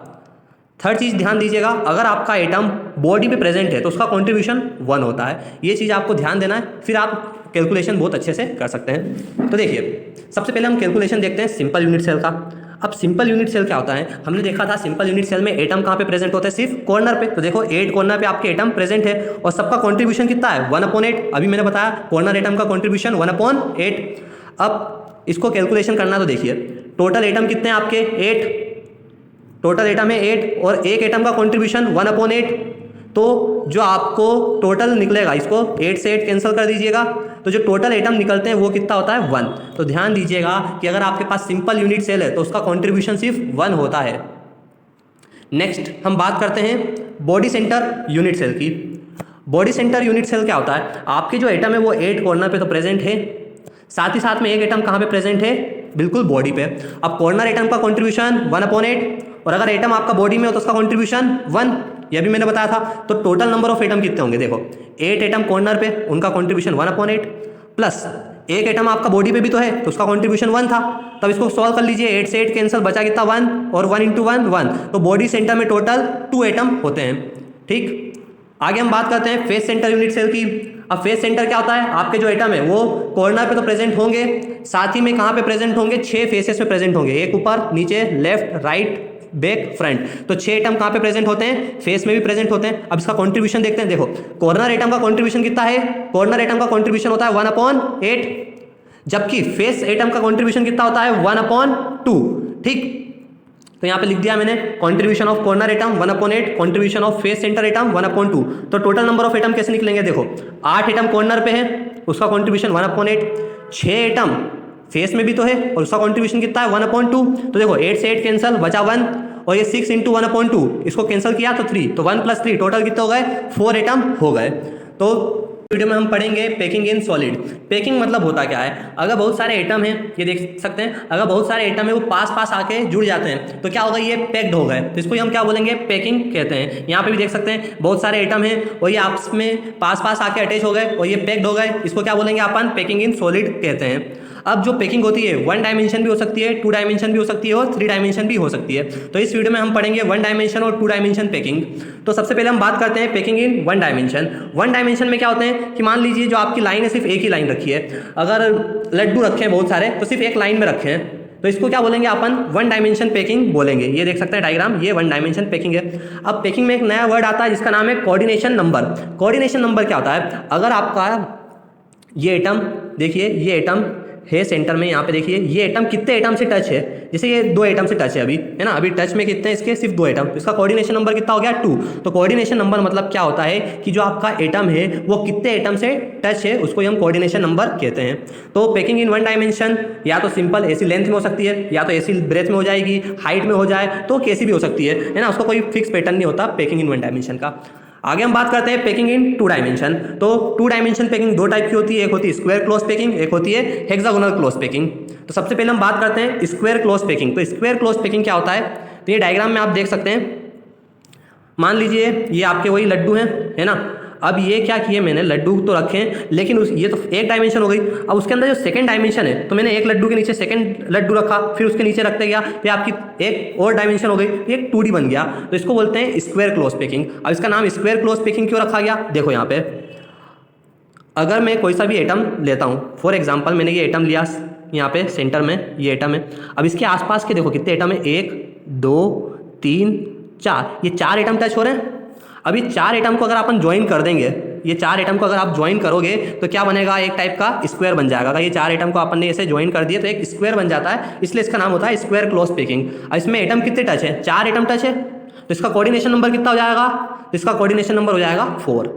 थर्ड चीज़ ध्यान दीजिएगा, अगर आपका एटम बॉडी पे प्रेजेंट है तो उसका कंट्रीब्यूशन 1 होता है। ये चीज़ आपको ध्यान देना है, फिर आप कैलकुलेशन बहुत अच्छे से कर सकते हैं। तो देखिए सबसे पहले हम कैलकुलेशन देखते हैं सिंपल यूनिट सेल का। अब सिंपल यूनिट सेल क्या होता है, हमने देखा था सिंपल यूनिट सेल में एटम कहाँ पे प्रेजेंट होते हैं, सिर्फ कॉर्नर पे। तो देखो 8 कॉर्नर पे आपके एटम प्रेजेंट है, और सबका कंट्रीब्यूशन कितना है 1/8। अभी मैंने बताया कॉर्नर एटम का कंट्रीब्यूशन 1/8। अब इसको कैलकुलेशन करना, तो देखिए टोटल एटम कितने हैं आपके 8, टोटल एटम है 8 और एक एटम का कंट्रीब्यूशन 1/8। तो जो आपको टोटल निकलेगा, इसको 8 से 8 कैंसिल कर दीजिएगा, तो जो टोटल एटम निकलते हैं वो कितना होता है 1। तो ध्यान दीजिएगा कि अगर आपके पास सिंपल यूनिट सेल है तो उसका कॉन्ट्रीब्यूशन सिर्फ 1 होता है। नेक्स्ट हम बात करते हैं बॉडी सेंटर यूनिट सेल की। बॉडी सेंटर यूनिट सेल क्या होता है, आपके जो एटम है वो 8 कॉर्नर पे तो प्रेजेंट है, साथ ही साथ में एक एटम कहाँ पे प्रेजेंट है, बिल्कुल बॉडी पे। अब कॉर्नर एटम का कॉन्ट्रीब्यूशन 1/8, और अगर एटम आपका बॉडी में हो तो उसका कॉन्ट्रीब्यूशन 1, यह भी मैंने बताया था। तो टोटल नंबर ऑफ एटम कितने होंगे, देखो 8 एटम कॉर्नर पे, उनका कॉन्ट्रीब्यूशन 1/8, प्लस एक एटम आपका बॉडी पे भी तो है तो उसका कॉन्ट्रीब्यूशन 1 था। तब इसको सॉल्व कर लीजिए, 8 से 8 कैंसिल, बचा कितना 1, और 1 × 1 1। तो बॉडी सेंटर में टोटल 2 एटम होते हैं। ठीक, आगे हम बात करते हैं फेस सेंटर यूनिट सेल की। अब फेस सेंटर क्या होता है, आपके जो एटम है वो कॉर्नर पे तो प्रेजेंट होंगे, साथ ही में कहाँ पे प्रेजेंट होंगे, 6 फेसेस पे प्रेजेंट होंगे, एक ऊपर, नीचे, लेफ्ट, राइट, बैक, फ्रंट। तो 6 एटम कहाँ पे प्रेजेंट होते हैं, फेस में भी प्रेजेंट होते हैं। अब इसका कॉन्ट्रीब्यूशन देखते हैं। देखो कॉर्नर एटम का कॉन्ट्रीब्यूशन कितना है, कॉर्नर एटम का कॉन्ट्रीब्यूशन होता है 1/8, जबकि फेस एटम का कॉन्ट्रीब्यूशन कितना होता है 1/2। ठीक, तो यहाँ पे लिख दिया मैंने contribution of corner atom 1/8, contribution of face centre atom 1/2। तो टोटल नंबर ऑफ एटम कैसे निकलेंगे, देखो 8 एटम कॉर्नर पे है, उसका कॉन्ट्रीब्यूशन 1/8, 6 एटम फेस में भी तो है और उसका कॉन्ट्रीब्यूशन कितना है 1/2। तो देखो 8 से 8 कैंसिल, बचा 1, और ये 6 × 1/2, इसको कैंसिल किया तो 3, तो 1 + 3 टोटल कितने हो गए, 4 एटम हो गए। तो वीडियो में हम पढ़ेंगे पैकिंग इन सॉलिड। पैकिंग मतलब होता क्या है, अगर बहुत सारे एटम हैं, ये देख सकते हैं, अगर बहुत सारे एटम है वो पास पास आके जुड़ जाते हैं तो क्या होगा, ये पैक्ड हो गए, तो इसको हम क्या बोलेंगे, पैकिंग कहते हैं। यहाँ पे भी देख सकते हैं बहुत सारे एटम हैं और ये आपस में पास पास आके अटैच हो गए और ये पैक्ड हो गए, इसको क्या बोलेंगे अपन, पैकिंग इन सॉलिड कहते हैं। अब जो पैकिंग होती है 1 डायमेंशन भी हो सकती है, 2 डायमेंशन भी हो सकती है और 3 डायमेंशन भी हो सकती है। तो इस वीडियो में हम पढ़ेंगे 1 डायमेंशन और 2 डायमेंशन पैकिंग। तो सबसे पहले हम बात करते हैं पैकिंग इन 1 डायमेंशन। 1 डायमेंशन में क्या होते हैं कि मान लीजिए जो आपकी लाइन है सिर्फ एक ही लाइन रखी है, अगर लड्डू रखे हैं बहुत सारे तो सिर्फ एक लाइन में रखे हैं, तो इसको क्या बोलेंगे अपन, 1 डायमेंशन पैकिंग बोलेंगे। ये देख सकते हैं डायग्राम, ये 1 डायमेंशन पैकिंग है। अब पैकिंग में एक नया वर्ड आता है जिसका नाम है कोऑर्डिनेशन नंबर। कोऑर्डिनेशन नंबर क्या होता है, अगर आपका ये एटम देखिए, ये एटम है सेंटर में, यहाँ पे देखिए ये एटम कितने एटम से टच है, जैसे ये 2 एटम से टच है अभी, है ना, अभी टच में कितने इसके, सिर्फ 2 एटम, तो इसका कोऑर्डिनेशन नंबर कितना हो गया 2। तो कोऑर्डिनेशन नंबर मतलब क्या होता है कि जो आपका एटम है वो कितने एटम से टच है, उसको हम कोऑर्डिनेशन नंबर कहते हैं। तो पैकिंग इन 1 डायमेंशन या तो सिंपल ऐसी लेंथ में हो सकती है, या तो ऐसी ब्रेथ में हो जाएगी, हाइट में हो जाए तो कैसी भी हो सकती है ना, उसका कोई फिक्स पैटर्न नहीं होता पैकिंग इन 1 डायमेंशन का। आगे हम बात करते हैं पैकिंग इन 2 डायमेंशन। तो 2 डायमेंशन पैकिंग 2 टाइप की होती है, एक होती है स्क्वायर क्लोज पैकिंग, एक होती है हेक्सागोनल क्लोज पैकिंग। तो सबसे पहले हम बात करते हैं स्क्वायर क्लोज पैकिंग। तो स्क्वायर क्लोज पैकिंग क्या होता है, तो ये डायग्राम में आप देख सकते हैं, मान लीजिए ये आपके वही लड्डू हैं, है ना। अब ये क्या किए मैंने, लड्डू तो रखे हैं लेकिन ये तो एक डायमेंशन हो गई। अब उसके अंदर जो सेकंड डायमेंशन है, तो मैंने एक लड्डू के नीचे सेकंड लड्डू रखा, फिर उसके नीचे रखते गया, फिर आपकी एक और डायमेंशन हो गई, एक 2D बन गया। तो इसको बोलते हैं स्क्वायर क्लोज पैकिंग। अब इसका नाम स्क्वायर क्लोज पैकिंग क्यों रखा गया, देखो यहाँ पे अगर मैं कोई सा भी एटम लेता हूँ, फॉर एग्जाम्पल मैंने ये एटम लिया, यहाँ पे सेंटर में ये एटम है, अब इसके आसपास के देखो कितने एटम है, 1 2 3 4, ये 4 एटम टच हो रहे हैं। अब ये 4 एटम को अगर अपन ज्वाइन कर देंगे, ये 4 एटम को अगर आप ज्वाइन करोगे तो क्या बनेगा, एक टाइप का स्क्वायर बन जाएगा। अगर ये 4 एटम को अपन ने ऐसे ज्वाइन कर दिए तो एक स्क्वायर बन जाता है, इसलिए इसका नाम होता है स्क्वायर क्लोज पैकिंग। अब इसमें एटम कितने टच है, 4 एटम टच है, तो इसका कोऑर्डिनेशन नंबर कितना हो जाएगा, तो इसका कोऑर्डिनेशन नंबर हो जाएगा 4।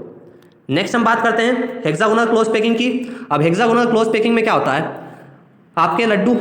नेक्स्ट हम बात करते हैं हेक्सागोनल क्लोज पैकिंग की। अब हेक्सागोनल क्लोज पैकिंग में क्या होता है, आपके लड्डू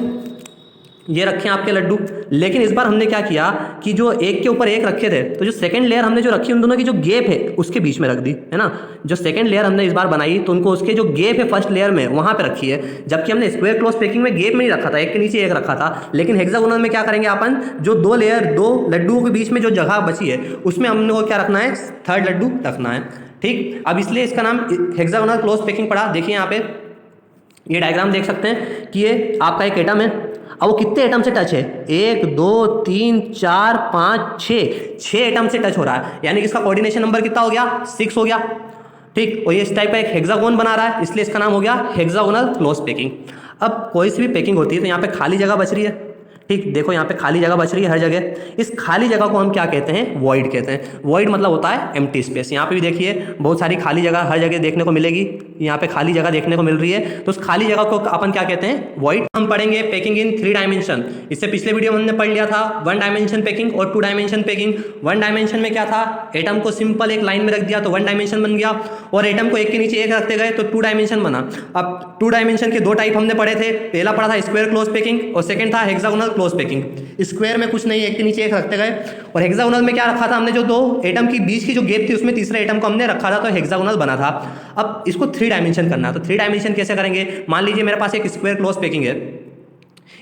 ये रखे हैं आपके लड्डू, लेकिन इस बार हमने क्या किया कि जो एक के ऊपर एक रखे थे, तो जो सेकंड लेयर हमने जो रखी उन दोनों की जो गैप है उसके बीच में रख दी, है ना। जो सेकंड लेयर हमने इस बार बनाई तो उनको उसके जो गैप है फर्स्ट लेयर में वहां पे रखी है, जबकि हमने स्क्वायर क्लोज पैकिंग में गैप में नहीं रखा था, एक के नीचे एक रखा था। लेकिन हेक्सागोनल में क्या करेंगे अपन, जो 2 लेयर 2 लड्डुओं के बीच में जो जगह बची है उसमें हमने को क्या रखना है, 3rd लड्डू रखना है। ठीक, अब इसलिए इसका नाम हेक्सागोनल क्लोज पैकिंग पड़ा। देखिए यहाँ पे ये डायग्राम देख सकते हैं कि ये आपका एक एटम है, अब वो कितने एटम से टच है, 1 2 3 4 5 6 एटम से टच हो रहा है, यानी कि इसका कोऑर्डिनेशन नंबर कितना हो गया, 6 हो गया। ठीक, और ये इस टाइप का एक हेक्सागोन बना रहा है, इसलिए इसका नाम हो गया हेक्सागोनल क्लोज पैकिंग। अब कोई सी भी पैकिंग होती है तो यहाँ पे खाली जगह बच रही है, ठीक, देखो यहाँ पे खाली जगह बच रही है हर जगह, इस खाली जगह को हम क्या कहते हैं, वॉइड कहते हैं। वॉइड मतलब होता है एम्प्टी स्पेस। यहाँ पे भी देखिए बहुत सारी खाली जगह हर जगह देखने को मिलेगी, यहाँ पे खाली जगह देखने को मिल रही है, तो उस खाली जगह को अपन क्या कहते हैं, वॉइड। हम पढ़ेंगे पैकिंग इन 3 डायमेंशन। इससे पिछले वीडियो में हमने पढ़ लिया था 1 डायमेंशन पैकिंग और 2 डायमेंशन पैकिंग। 1 डायमेंशन में क्या था, एटम को सिंपल एक लाइन में रख दिया तो 1 डायमेंशन बन गया, और एटम को एक के नीचे एक रखते गए तो 2 डायमेंशन बना। अब 2 डायमेंशन के 2 टाइप हमने पढ़े थे, पहला पढ़ा था स्क्वायर क्लोज पैकिंग और सेकंड था हेक्सागोनल क्लोज पैकिंग। स्क्वायर में कुछ नहीं, एक के नीचे एक रखते गए, और हेक्सागोनल में क्या रखा था हमने, जो 2 एटम की बीच की जो गैप थी उसमें तीसरे एटम को हमने रखा था, तो हेक्सागोनल बना था। अब इसको 3 डायमेंशन करना है, तो 3 डायमेंशन कैसे करेंगे, मान लीजिए मेरे पास एक स्क्वायर क्लोज पैकिंग है,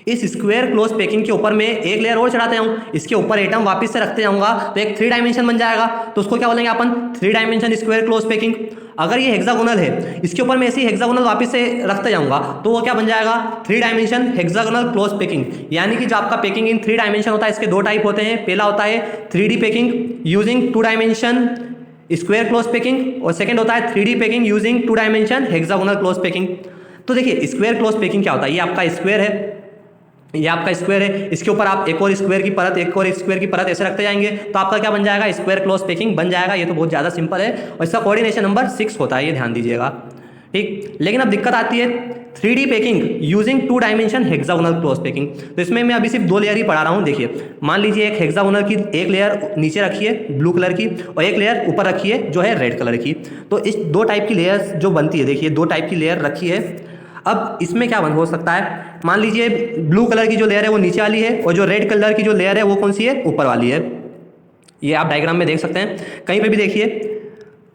इस स्क्वायर क्लोज पैकिंग के ऊपर मैं एक लेयर और चढ़ाते जाऊँ, इसके ऊपर एटम वापस से रखते जाऊंगा तो एक 3 डायमेंशन बन जाएगा, तो उसको क्या बोलेंगे अपन, 3 डायमेंशन स्क्वायर क्लोज पैकिंग। अगर ये हेक्सागोनल है, इसके ऊपर मैं ऐसे ही हेक्सागोनल वापस से रखते जाऊंगा तो वो क्या बन जाएगा, 3 डायमेंशन हेक्सागोनल क्लोज पैकिंग। यानी कि जो आपका पैकिंग इन 3 डायमेंशन होता है, इसके 2 टाइप होते हैं, पहला होता है 3D packing using 2 dimension square close packing, और सेकंड होता है 3D packing using 2 dimension hexagonal close packing. तो देखिए स्क्वायर क्लोज पैकिंग क्या होता है, ये आपका स्क्वायर है, ये आपका स्क्वायर है, इसके ऊपर आप एक और स्क्वायर की परत, एक और स्क्वायर की परत ऐसे रखते जाएंगे तो आपका क्या बन जाएगा, स्क्वायर क्लोज पैकिंग बन जाएगा। ये तो बहुत ज़्यादा सिंपल है, और इसका कोऑर्डिनेशन नंबर 6 होता है, ये ध्यान दीजिएगा, ठीक। लेकिन अब दिक्कत आती है 3D packing using 2 dimension hexagonal close packing. तो इसमें मैं अभी सिर्फ 2 लेयर ही पढ़ा रहा हूँ। देखिए मान लीजिए एक हेक्सागोनल की एक लेयर नीचे रखिए ब्लू कलर की, और एक लेयर ऊपर रखिए जो है रेड कलर की। तो इस 2 टाइप की लेयर्स जो बनती है, देखिए 2 टाइप की लेयर रखी है। अब इसमें क्या हो सकता है, मान लीजिए ब्लू कलर की जो लेयर है वो नीचे वाली है, और जो रेड कलर की जो लेयर है वो कौन सी है, ऊपर वाली है। ये आप डायग्राम में देख सकते हैं, कहीं पे भी देखिए।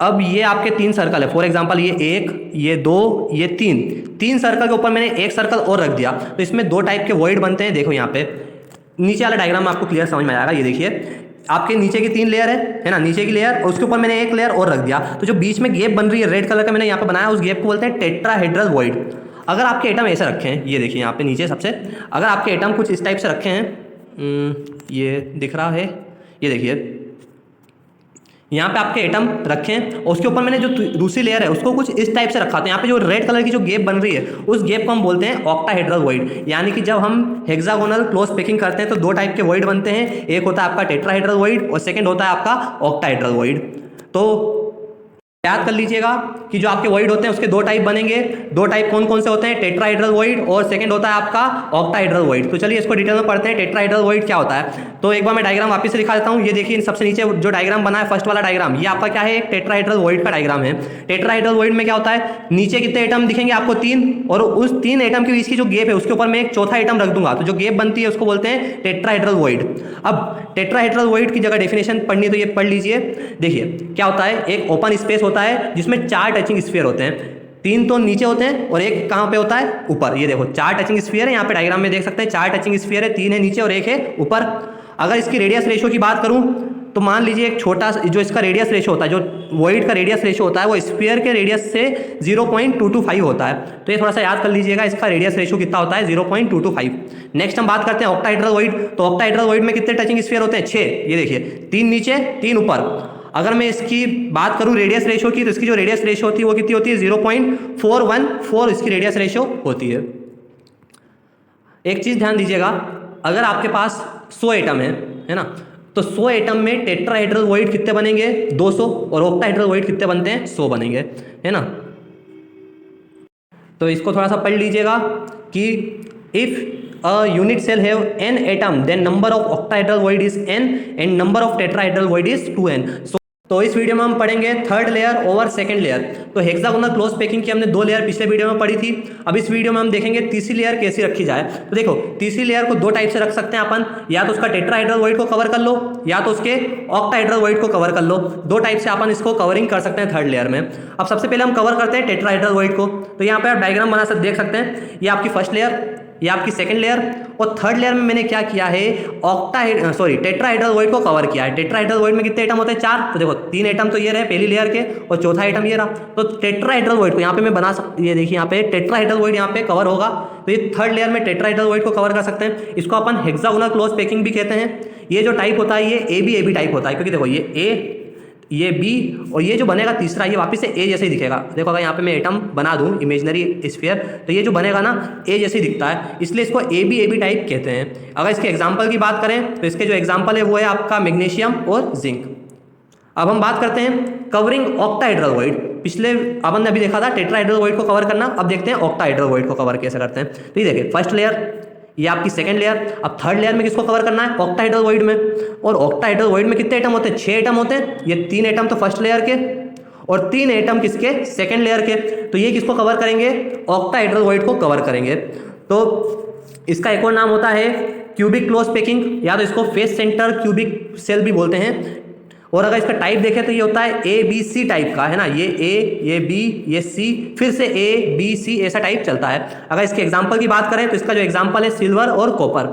अब ये आपके 3 सर्कल है, फॉर एग्जांपल ये 1, ये 2, ये 3 सर्कल के ऊपर मैंने एक सर्कल और रख दिया, तो इसमें 2 टाइप के वॉइड बनते हैं। देखो यहाँ पे नीचे वाला डायग्राम आपको क्लियर समझ में आएगा। ये देखिए आपके नीचे की 3 लेयर है ना, नीचे की लेयर, और उसके ऊपर मैंने एक लेयर और रख दिया, तो जो बीच में गैप बन रही है रेड कलर का मैंने यहाँ पे बनाया, उस गैप को बोलते हैं टेट्राहेड्रल वॉइड। अगर आपके एटम ऐसे रखे हैं, ये देखिए यहाँ पे नीचे सबसे, अगर आपके एटम कुछ इस टाइप से रखे हैं, ये दिख रहा है, ये देखिए यहाँ पे आपके एटम रखे हैं, और उसके ऊपर मैंने जो दूसरी लेयर है उसको कुछ इस टाइप से रखा था। यहाँ पे जो रेड कलर की जो गैप बन रही है उस गैप को हम बोलते हैं ऑक्टाहेड्रल वॉइड। यानी कि जब हम हेक्सागोनल क्लोज पैकिंग करते हैं तो 2 टाइप के वॉइड बनते हैं, एक होता है आपका टेट्राहेड्रल वॉइड और सेकंड होता है आपका ऑक्टाहेड्रल वॉइड। तो याद कर लीजिएगा कि जो आपके वॉइड होते हैं उसके 2 टाइप बनेंगे। 2 टाइप कौन कौन से होते हैं, टेट्राहेड्रल वॉइड और सेकंड होता है आपका ऑक्टाहेड्रल वॉइड। तो चलिए इसको डिटेल में पढ़ते हैं, टेट्राहेड्रल वॉइड क्या होता है। तो एक बार मैं डायग्राम वापस से दिखा देता हूँ। ये देखिए सबसे नीचे जो डायग्राम बना है, फर्स्ट वाला डायग्राम, ये आपका क्या है, एक टेट्राहेड्रल वॉइड का डायग्राम है। टेट्राहेड्रल वॉइड में क्या होता है, नीचे कितने एटम दिखेंगे आपको, 3, और उस 3 एटम के बीच की जो गैप है उसके ऊपर मैं एक चौथा एटम रख दूंगा, तो जो गैप बनती है उसको बोलते हैं टेट्राहेड्रल वॉइड। अब टेट्राहेड्रल वॉइड की जगह डेफिनेशन पढ़नी तो ये पढ़ लीजिए। देखिए क्या होता है, एक ओपन स्पेस होता है जिसमें 4 टचिंग स्फीयर होते हैं, 3 तो नीचे होते हैं और एक कहाँ पे होता है, ऊपर। ये देखो 4 टचिंग स्फीयर है, यहाँ पे डायग्राम में देख सकते हैं 4 टचिंग स्फीयर है, 3 है नीचे और एक है ऊपर। अगर इसकी रेडियस रेशियो की बात करूँ तो मान लीजिए एक छोटा जो इसका रेडियस रेशियो होता है, जो वॉइड का रेडियस रेशियो होता है वो स्फीयर के रेडियस से 0.225 होता है। तो ये थोड़ा सा याद कर लीजिएगा, इसका रेडियस रेशियो कितना होता है, 0.225। नेक्स्ट हम बात करते हैं ऑक्टाहेड्रल वॉइड। तो ऑक्टाहेड्रल वॉइड में कितने टचिंग स्फीयर होते हैं, 6। ये देखिए 3 नीचे 3 ऊपर। अगर मैं इसकी बात करूं रेडियस रेशियो की, तो इसकी जो रेडियस रेशियो होती है वो कितनी होती है, 0.414 इसकी रेडियस रेशियो होती है। एक चीज ध्यान दीजिएगा, अगर आपके पास 100 एटम है ना, तो 100 एटम में टेट्राहेड्रल वॉइड कितने बनेंगे, 200, और ऑक्टाहेड्रल वॉइड कितने बनते हैं, 100 बनेंगे, है ना। तो इसको थोड़ा सा पढ़ लीजिएगा कि if a unit cell have n atom then number of octahedral void is n and number of tetrahedral void is 2n। तो इस वीडियो में हम पढ़ेंगे 3rd layer over 2nd layer. तो हेक्सागोनल क्लोज पैकिंग की हमने 2 लेयर पिछले video में पढ़ी थी। अब इस वीडियो में हम देखेंगे तीसरी लेयर कैसी रखी जाए। तो देखो तीसरी लेयर को 2 टाइप से रख सकते हैं अपन, या तो उसका टेट्राहेड्रल वॉइड को कवर कर लो या तो उसके ऑक्टाहेड्रल वॉइड को कवर कर लो। 2 टाइप से अपन इसको कवरिंग कर सकते हैं 3rd लेयर में। अब सबसे पहले हम कवर करते हैं टेट्राहेड्रल वॉइड को। तो यहाँ पे आप डायग्राम बना सकते देख सकते हैं, ये आपकी फर्स्ट लेयर, ये आपकी 2nd लेयर, और 3rd लेयर में मैंने क्या किया है, टेट्राहेड्रल वॉइड को कवर किया है। टेट्राहेड्रल वॉइड में कितने एटम होते हैं, 4। तो देखो 3 एटम तो ये रहे पहली लेयर के, और चौथा एटम ये रहा। तो टेट्राहेड्रल वॉइड को यहाँ पे मैं बना सकता, ये देखिए यहाँ पे टेट्राहेड्रल वॉइड यहाँ पे कवर होगा। तो ये 3rd लेयर में टेट्राहेड्रल वॉइड को कवर कर सकते हैं। इसको अपन हेक्सागोनल क्लोज पैकिंग भी कहते हैं। ये जो टाइप होता है ये AB टाइप होता है, क्योंकि देखो ये A, ये B, और ये जो बनेगा तीसरा ये वापस से A जैसे ही दिखेगा। देखो अगर यहाँ पे मैं एटम बना दूँ इमेजिनरी स्फीयर, तो ये जो बनेगा ना A जैसे ही दिखता है, इसलिए इसको AB टाइप कहते हैं। अगर इसके एग्जाम्पल की बात करें तो इसके जो एग्जाम्पल है वो है आपका मैग्नीशियम और जिंक। अब हम बात करते हैं कवरिंग ऑक्टाहेड्रल वॉइड। पिछले अपन ने अभी देखा था टेट्राहेड्रल वॉइड को कवर करना, अब देखते हैं ऑक्टाहेड्रल वॉइड को कवर कैसे करते हैं। तो ये देखिए फर्स्ट लेयर, ये आपकी सेकंड लेयर, अब थर्ड लेयर में किसको कवर करना है, ऑक्टाहेड्रल वॉइड में। और ऑक्टाहेड्रल वॉइड में कितने एटम होते हैं, 6 एटम होते हैं। ये 3 एटम तो फर्स्ट लेयर के और 3 एटम किसके, सेकंड लेयर के। तो ये किसको कवर करेंगे, ऑक्टाहेड्रल वॉइड को कवर करेंगे। तो इसका एक और नाम होता है क्यूबिक क्लोज पैकिंग, या तो इसको फेस सेंटर क्यूबिक सेल भी बोलते हैं। और अगर इसका टाइप देखें तो ये होता है ए बी सी टाइप का, है ना, ये ए, ये बी, ये सी, फिर से ए बी सी, ऐसा टाइप चलता है। अगर इसके एग्जांपल की बात करें तो इसका जो एग्जांपल है सिल्वर और कॉपर।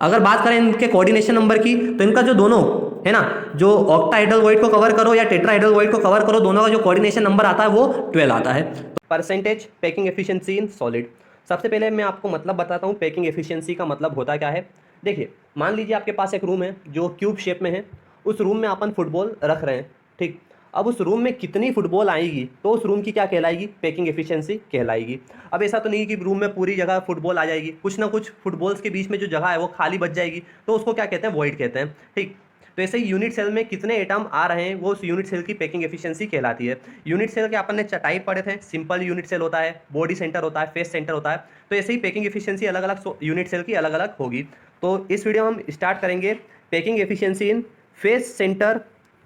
अगर बात करें इनके कोऑर्डिनेशन नंबर की तो इनका जो दोनों है ना, जो ऑक्टाहेड्रल वॉइड को कवर करो या टेट्राहेड्रल वॉइड को कवर करो, दोनों का जो कोऑर्डिनेशन नंबर आता है वो 12 आता है। Percentage packing efficiency in solid. सबसे पहले मैं आपको मतलब बताता हूँ पैकिंग एफिशिएंसी का मतलब होता क्या है। देखिए मान लीजिए आपके पास एक रूम है जो क्यूब शेप में है, उस रूम में अपन फुटबॉल रख रहे हैं, ठीक। अब उस रूम में कितनी फुटबॉल आएगी तो उस रूम की क्या कहलाएगी, पैकिंग एफिशिएंसी कहलाएगी। अब ऐसा तो नहीं कि रूम में पूरी जगह फुटबॉल आ जाएगी, कुछ ना कुछ फुटबॉल्स के बीच में जो जगह है वो खाली बच जाएगी, तो उसको क्या कहते हैं, वॉइड कहते हैं, ठीक। तो ऐसे ही यूनिट सेल में कितने एटम आ रहे हैं वो उस यूनिट सेल की पैकिंग एफिशिएंसी कहलाती है। यूनिट सेल के अपन ने टाइप पढ़े थे, सिंपल यूनिट सेल होता है, बॉडी सेंटर होता है, फेस सेंटर होता है। तो ऐसे ही पैकिंग एफिशिएंसी अलग अलग यूनिट सेल की अलग अलग होगी। तो इस वीडियो में हम स्टार्ट करेंगे packing efficiency in face center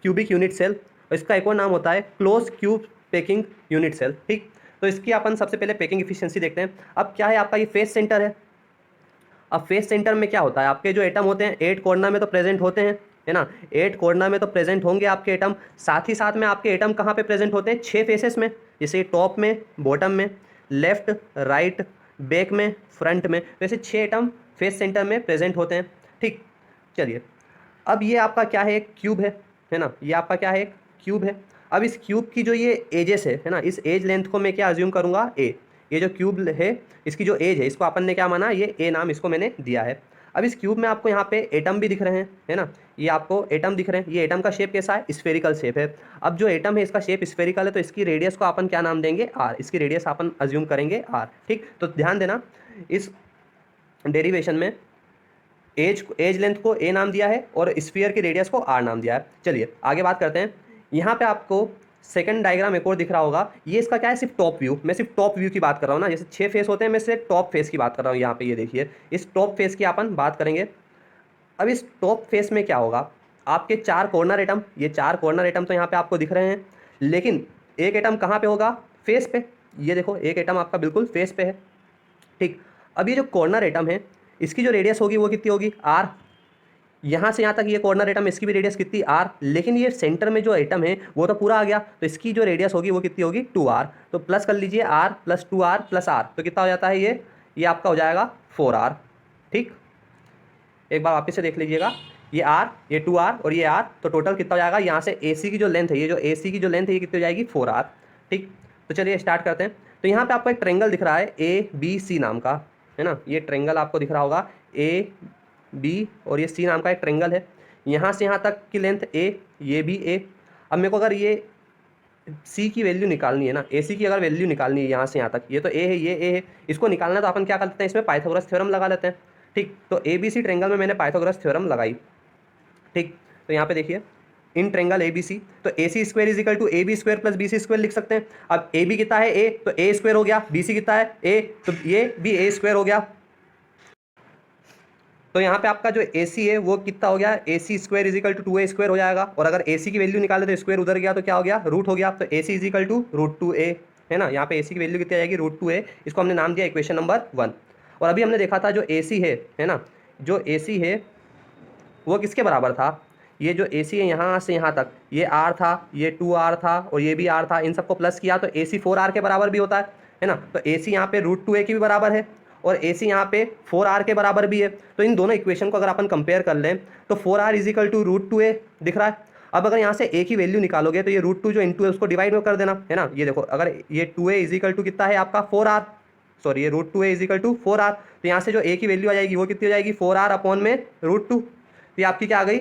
cubic unit cell. इसका एक और नाम होता है close cube packing unit cell, ठीक। तो इसकी अपन सबसे पहले पैकिंग एफिशिएंसी देखते हैं। अब क्या है आपका, ये फेस सेंटर है। अब फेस सेंटर में क्या होता है, आपके जो एटम होते हैं 8 कॉर्नर में तो प्रेजेंट होते हैं, है ना, 8 कॉर्नर में तो प्रेजेंट होंगे आपके एटम। साथ ही साथ में आपके एटम कहाँ पे प्रेजेंट होते हैं, 6 फेसेस में, जैसे टॉप में, बॉटम में, लेफ्ट, राइट, बैक में, फ्रंट में। वैसे 6 एटम फेस सेंटर में प्रेजेंट होते हैं, ठीक। चलिए अब ये आपका क्या है, एक क्यूब है ना, ये आपका क्या है, एक क्यूब है। अब इस क्यूब की जो ये एजेस है ना, इस एज लेंथ को मैं क्या अज्यूम करूँगा, ए। ये जो क्यूब है इसकी जो एज है इसको अपन ने क्या माना, ये ए नाम इसको मैंने दिया है। अब इस क्यूब में आपको यहाँ पे एटम भी दिख रहे हैं, है ना, ये आपको एटम दिख रहे हैं। ये एटम का शेप कैसा है, स्फेरिकल शेप है। अब जो एटम है इसका शेप स्फेरिकल है, तो इसकी रेडियस को अपन क्या नाम देंगे, आर। इसकी रेडियस अपन अज्यूम करेंगे आर, ठीक। तो ध्यान देना इस डेरिवेशन में एज लेंथ को ए नाम दिया है और स्फीयर की रेडियस को आर नाम दिया है। चलिए आगे बात करते हैं। यहाँ पे आपको सेकंड डायग्राम एक और दिख रहा होगा, ये इसका क्या है, सिर्फ टॉप व्यू। मैं सिर्फ टॉप व्यू की बात कर रहा हूँ ना, जैसे 6 फेस होते हैं, मैं सिर्फ टॉप फेस की बात कर रहा हूँ। यहाँ पे ये देखिए, इस टॉप फेस की अपन बात करेंगे। अब इस टॉप फेस में क्या होगा, आपके 4 कॉर्नर एटम, ये 4 कॉर्नर एटम तो यहाँ पे आपको दिख रहे हैं, लेकिन एक एटम कहाँ पे होगा, फेस पे। ये देखो एक एटम आपका बिल्कुल फेस पे है, ठीक। अब ये जो कॉर्नर एटम है इसकी जो रेडियस होगी वो कितनी होगी, आर। यहाँ से यहाँ तक ये कॉर्नर एटम, इसकी भी रेडियस कितनी, आर। लेकिन ये सेंटर में जो एटम है वो तो पूरा आ गया, तो इसकी जो रेडियस होगी वो कितनी होगी, 2r। तो प्लस कर लीजिए are plus 2r plus are, तो कितना हो जाता है, ये आपका हो जाएगा 4r, ठीक। एक बार वापस से देख लीजिएगा, ये आर, ये 2r और ये आर, तो टोटल कितना हो जाएगा, यहाँ से AC की जो लेंथ है, ये जो AC की जो लेंथ है ये कितनी हो जाएगी, 4r, ठीक। तो चलिए स्टार्ट करते हैं। तो यहाँ पे आपको एक ट्रेंगल दिख रहा है ABC नाम का, है ना, ये ट्रेंगल आपको दिख रहा होगा AB और ये C नाम का एक ट्रेंगल है। यहाँ से यहाँ तक की लेंथ A, ये भी A। अब मेरे को अगर ये C की वैल्यू निकालनी है ना, AC की अगर वैल्यू निकालनी है यहाँ से यहाँ तक, ये तो A है, ये A है, इसको निकालना तो अपन क्या कर लेते हैं, इसमें पाइथागोरस थ्योरम लगा लेते हैं, ठीक। तो ABC ट्रेंगल में मैंने पाइथागोरस थ्योरम लगाई, ठीक। तो यहाँ पे देखिए इन ट्रेंगल ABC, तो AC square is equal to AB square plus BC square लिख सकते हैं। अब AB कितना है, A, तो A स्क्वायर हो गया, BC कितना है, A, तो ये भी A स्क्वायर हो गया। तो यहाँ पे आपका जो AC है वो कितना हो गया, AC square is equal to 2A square हो जाएगा। और अगर AC की वैल्यू निकाले तो स्क्वायर उधर गया तो क्या हो गया, रूट हो गया। तो AC is equal to √2A, है ना, यहाँ पे AC की वैल्यू कितनी आ जाएगी, √2A। इसको हमने नाम दिया इक्वेशन नंबर 1। और अभी हमने देखा था जो AC है ना, जो AC है वो किसके बराबर था, ये जो AC है यहाँ से यहाँ तक, ये R था, ये 2R था और ये भी R था, इन सबको प्लस किया तो AC 4R के बराबर भी होता है ना। तो AC यहाँ पे √2A की भी बराबर है और AC यहाँ पे 4R के बराबर भी है। तो इन दोनों इक्वेशन को अगर अपन कंपेयर कर लें तो 4R is equal to √2A दिख रहा है। अब अगर यहाँ से A की वैल्यू निकालोगे तो ये √2 जो इंटू है उसको डिवाइड में कर देना, है ना। ये देखो अगर ये 2A इज इक्वल टू कितना है आपका 4R, सॉरी ये √2A is equal to 4R, तो यहाँ से जो A की वैल्यू आ जाएगी वो कितनी हो जाएगी, 4R अपॉन में √2। तो ये आपकी क्या आ गई,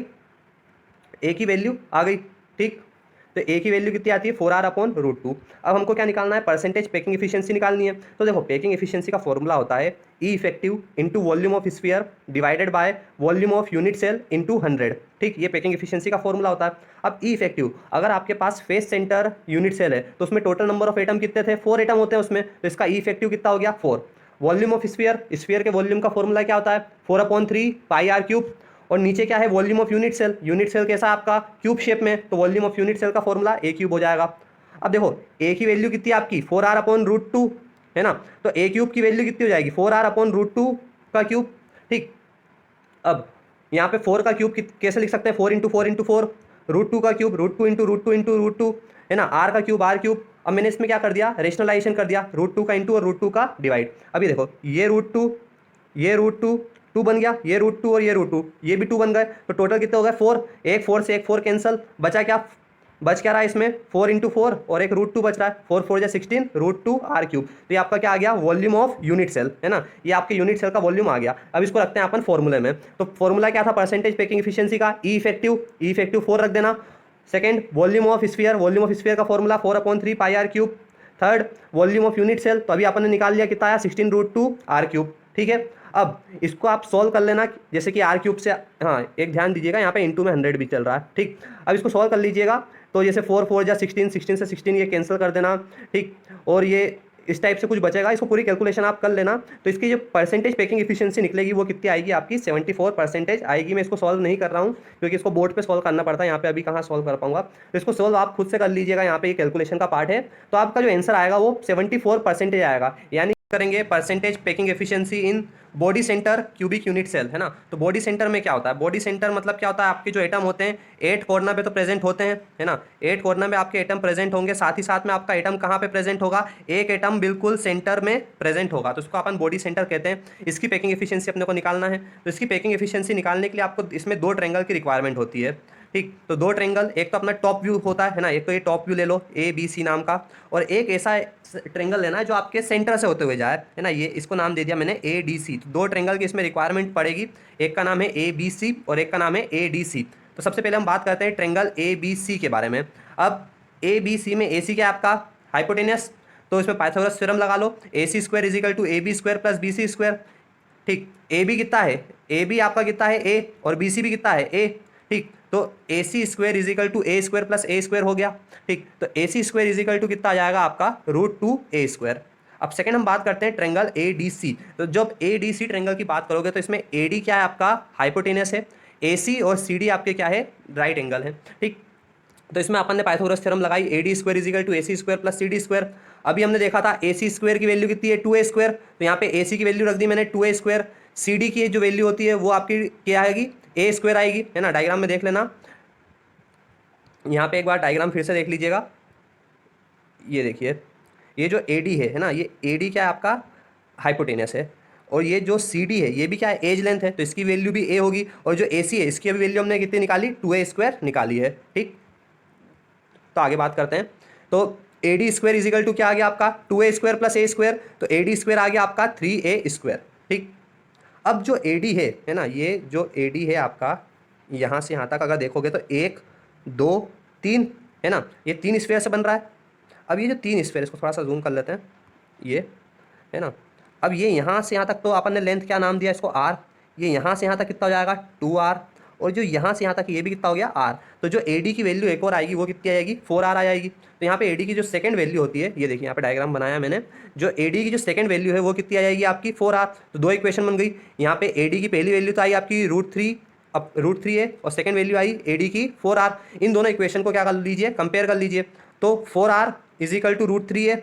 A की वैल्यू आ गई, ठीक। तो ए की वैल्यू कितनी आती है 4r/√2। अब हमको क्या निकालना है, परसेंटेज पैकिंग एफिशिएंसी निकालनी है। तो देखो पैकिंग एफिशिएंसी का फॉर्मूला होता है E effective into volume of sphere divided by volume of unit cell into 100। ठीक, ये पैकिंग एफिशिएंसी का फॉर्मूला होता है। अब ई इफेक्टिव, अगर आपके पास फेस सेंटर यूनिट सेल है तो उसमें टोटल नंबर ऑफ एटम कितने थे, 4 एटम होते हैं उसमें, तो इसका ई इफेक्टिव कितना हो गया 4। वॉल्यूम ऑफ स्फीयर, स्फीयर के वॉल्यूम का फॉर्मूला क्या होता है 4/3 πr3। और नीचे क्या है volume of unit cell, unit cell कैसा आपका क्यूब शेप में, तो वॉल्यूम ऑफ यूनिट सेल का फॉर्मूला a³ हो जाएगा। अब देखो a की वैल्यू कितनी है आपकी 4r/√2 है ना, तो a³ की वैल्यू कितनी हो जाएगी 4r/√2 का क्यूब। ठीक, अब यहाँ पे 4 का क्यूब कैसे लिख सकते हैं, 4 × 4 × 4, √2 का क्यूब √2 × √2 × √2 है ना, r का क्यूब r³। अब मैंने इसमें क्या कर दिया, रेशनलाइजेशन कर दिया, √2 का इंटू और √2 का डिवाइड। अभी देखो ये √2 ये √2 2 बन गया, ये √2 और ये √2 ये भी 2 बन गए, तो टोटल कितने हो गए 4। एक 4 से एक 4 कैंसल, बचा क्या, बच क्या रहा है इसमें 4 × 4 और एक √2 बच रहा है, 4 4 16 √2 r³। तो ये आपका क्या आ गया वॉल्यूम ऑफ यूनिट सेल है ना, ये आपके यूनिट सेल का वॉल्यूम आ गया। अब इसको रखते हैं अपन फॉर्मूले में, तो फॉर्मूला क्या था परसेंटेज पैकिंग एफिशिएंसी का, ई इफेक्टिव 4 रख देना। सेकंड वॉल्यूम ऑफ स्फीयर का formula 4/3 πr3। Third volume of unit cell, तो अभी अपन ने निकाल लिया कितना आया 16 √2 r³। ठीक है, अब इसको आप सॉल्व कर लेना, जैसे कि r³ से, हाँ एक ध्यान दीजिएगा यहाँ पे इंटू में 100 भी चल रहा है। ठीक, अब इसको सॉल्व कर लीजिएगा, तो जैसे 4 4 जा 16, 16 से 16 ये कैंसिल कर देना। ठीक, और ये इस टाइप से कुछ बचेगा, इसको पूरी कैलकुलेशन आप कर लेना। तो इसकी जो परसेंटेज पैकिंग एफिशिएंसी निकलेगी वो कितनी आएगी आपकी 74% आएगी। मैं इसको सॉल्व नहीं कर रहा हूँ क्योंकि इसको बोर्ड पे सॉल्व करना पड़ता है, यहाँ पे अभी कहाँ सॉल्व कर पाऊंगा, तो इसको सॉल्व आप खुद से कर लीजिएगा, यहाँ पे ये कैलकुलेशन का पार्ट है। तो आपका जो आंसर आएगा वो 74% आएगा, यानी करेंगे percentage packing efficiency in body center cubic unit cell है ना। तो बॉडी सेंटर में क्या होता है, बॉडी सेंटर मतलब क्या होता है, आपके जो एटम होते हैं 8 कॉर्नर पे तो प्रेजेंट होते हैं है ना, 8 कॉर्नर में आपके एटम प्रेजेंट होंगे, साथ ही साथ में आपका एटम कहाँ पे प्रेजेंट होगा, एक एटम बिल्कुल सेंटर में प्रेजेंट होगा, तो उसको अपन बॉडी सेंटर कहते हैं। इसकी पैकिंग एफिशिएंसी अपने को निकालना है, तो इसकी पैकिंग एफिशिएंसी निकालने के लिए आपको इसमें 2 ट्रायंगल की रिक्वायरमेंट होती है। ठीक, तो 2 ट्रायंगल, एक तो अपना टॉप व्यू होता है ना, एक तो ये टॉप व्यू ले लो ABC नाम का, और एक ऐसा ट्रायंगल लेना है जो आपके सेंटर से होते हुए जाए है ना, ये इसको नाम दे दिया मैंने ADC। तो 2 ट्रायंगल की इसमें रिक्वायरमेंट पड़ेगी, एक का नाम है ABC और एक का नाम है ADC। तो सबसे पहले हम बात करते हैं ट्रायंगल ABC के बारे में। अब ABC में AC क्या है आपका हाइपोटेनस, तो इसमें पाइथागोरस थ्योरम लगा लो, AC² = AB² + BC²। ठीक, AB कितना है, AB आपका कितना है A, और BC भी कितना है A। ठीक, तो AC² = A² + A² हो गया। ठीक, तो AC² = कितना आ जाएगा आपका √2A²। अब सेकंड हम बात करते हैं ट्रायंगल ADC। तो जब ADC ट्रायंगल की बात करोगे तो इसमें AD क्या है आपका हाइपोटेनस है, AC और CD आपके क्या है राइट एंगल है। ठीक, तो इसमें अपन ने पाइथागोरस थ्योरम लगाई, AD² = AC² + CD²। अभी हमने देखा था AC² की वैल्यू कितनी है 2A², तो यहाँ पे AC की वैल्यू रख दी मैंने 2A²। CD की जो वैल्यू होती है वो आपकी क्या आएगी A² आएगी है ना, डायग्राम में देख लेना, यहाँ पे एक बार डायग्राम फिर से देख लीजिएगा। ये देखिए ये जो AD है ना, ये AD क्या है आपका हाइपोटेनस है, और ये जो CD है ये भी क्या है एज लेंथ है, तो इसकी वैल्यू भी A होगी, और जो AC है इसकी अभी वैल्यू हमने कितनी निकाली 2A² निकाली है। ठीक, तो आगे बात करते हैं, तो AD² = क्या आ गया आपका 2A² + A², तो AD² आ गया आपका 3A²। ठीक, अब जो AD है ना, ये जो AD है आपका यहाँ से यहाँ तक अगर देखोगे तो 1 2 3 है ना, ये 3 स्फीयर से बन रहा है। अब ये जो 3 स्फीयर, इसको थोड़ा सा जूम कर लेते हैं, ये है ना, अब ये यहाँ से यहाँ तक तो अपन ने लेंथ क्या नाम दिया इसको R, ये यहाँ से यहाँ तक कितना हो जाएगा 2R, और जो यहाँ से यहाँ तक ये भी कितना हो गया R। तो जो AD की वैल्यू एक और आएगी वो कितनी आएगी 4R आ जाएगी। तो यहाँ पे AD की जो सेकंड वैल्यू होती है, ये देखिए यहाँ पे डायग्राम बनाया मैंने, जो AD की जो सेकंड वैल्यू है वो कितनी आ जाएगी आपकी 4R। तो 2 इक्वेशन बन गई, यहाँ पे AD की पहली वैल्यू तो आई आपकी √3, अब √3 है, और सेकंड वैल्यू आई AD की 4R। इन दोनों इक्वेशन को क्या कर लीजिए कंपेयर कर लीजिए, तो 4R = √3 है,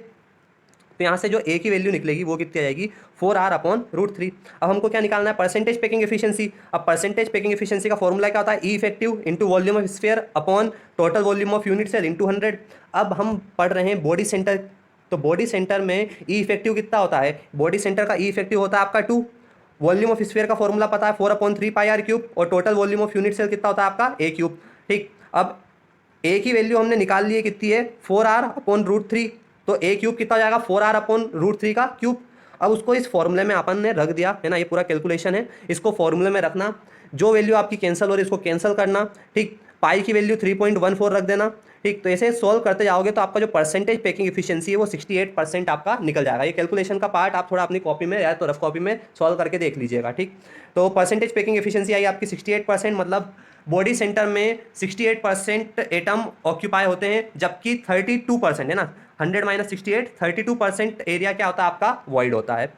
तो यहाँ से जो A की वैल्यू निकलेगी वो कितनी आ जाएगी 4R/√3। अब हमको क्या निकालना है परसेंटेज पैकिंग एफिशिएंसी। अब परसेंटेज पैकिंग एफिशिएंसी का फॉर्मूला क्या होता है, E effective into volume of sphere upon total volume of unit cell into 100। अब हम पढ़ रहे हैं बॉडी सेंटर, तो बॉडी सेंटर में ई इफेक्टिव कितना होता है, बॉडी सेंटर का ई इफेक्टिव होता है आपका 2। वॉल्यूम ऑफ स्फीयर का फॉर्मूला पता है 4/3 πr3, और total volume of unit cell कितना होता है आपका A³। ठीक, अब A की वैल्यू हमने निकाल ली है कितनी है 4R/√3, तो A³ कितना हो जाएगा 4R/√3 का क्यूब। अब उसको इस फॉर्मूले में अपन ने रख दिया है ना, ये पूरा कैलकुलेशन है, इसको फॉर्मूले में रखना, जो वैल्यू आपकी कैंसिल हो रही है इसको कैंसिल करना। ठीक, पाई की वैल्यू 3.14 रख देना। ठीक। तो ऐसे सॉल्व करते जाओगे तो आपका जो परसेंटेज पैकिंग एफिशिएंसी है वो 68% आपका निकल जाएगा। ये कैलकुलेशन का पार्ट आप थोड़ा अपनी कॉपी में या तो रफ कॉपी में सॉल्व करके देख लीजिएगा। ठीक। तो परसेंटेज पैकिंग एफिशिएंसी आई आपकी 68%, मतलब बॉडी सेंटर में 68% एटम ऑक्यूपाई होते हैं, जबकि 32% है ना, 100 माइनस 68, 32% एरिया क्या होता है आपका वॉइड होता है।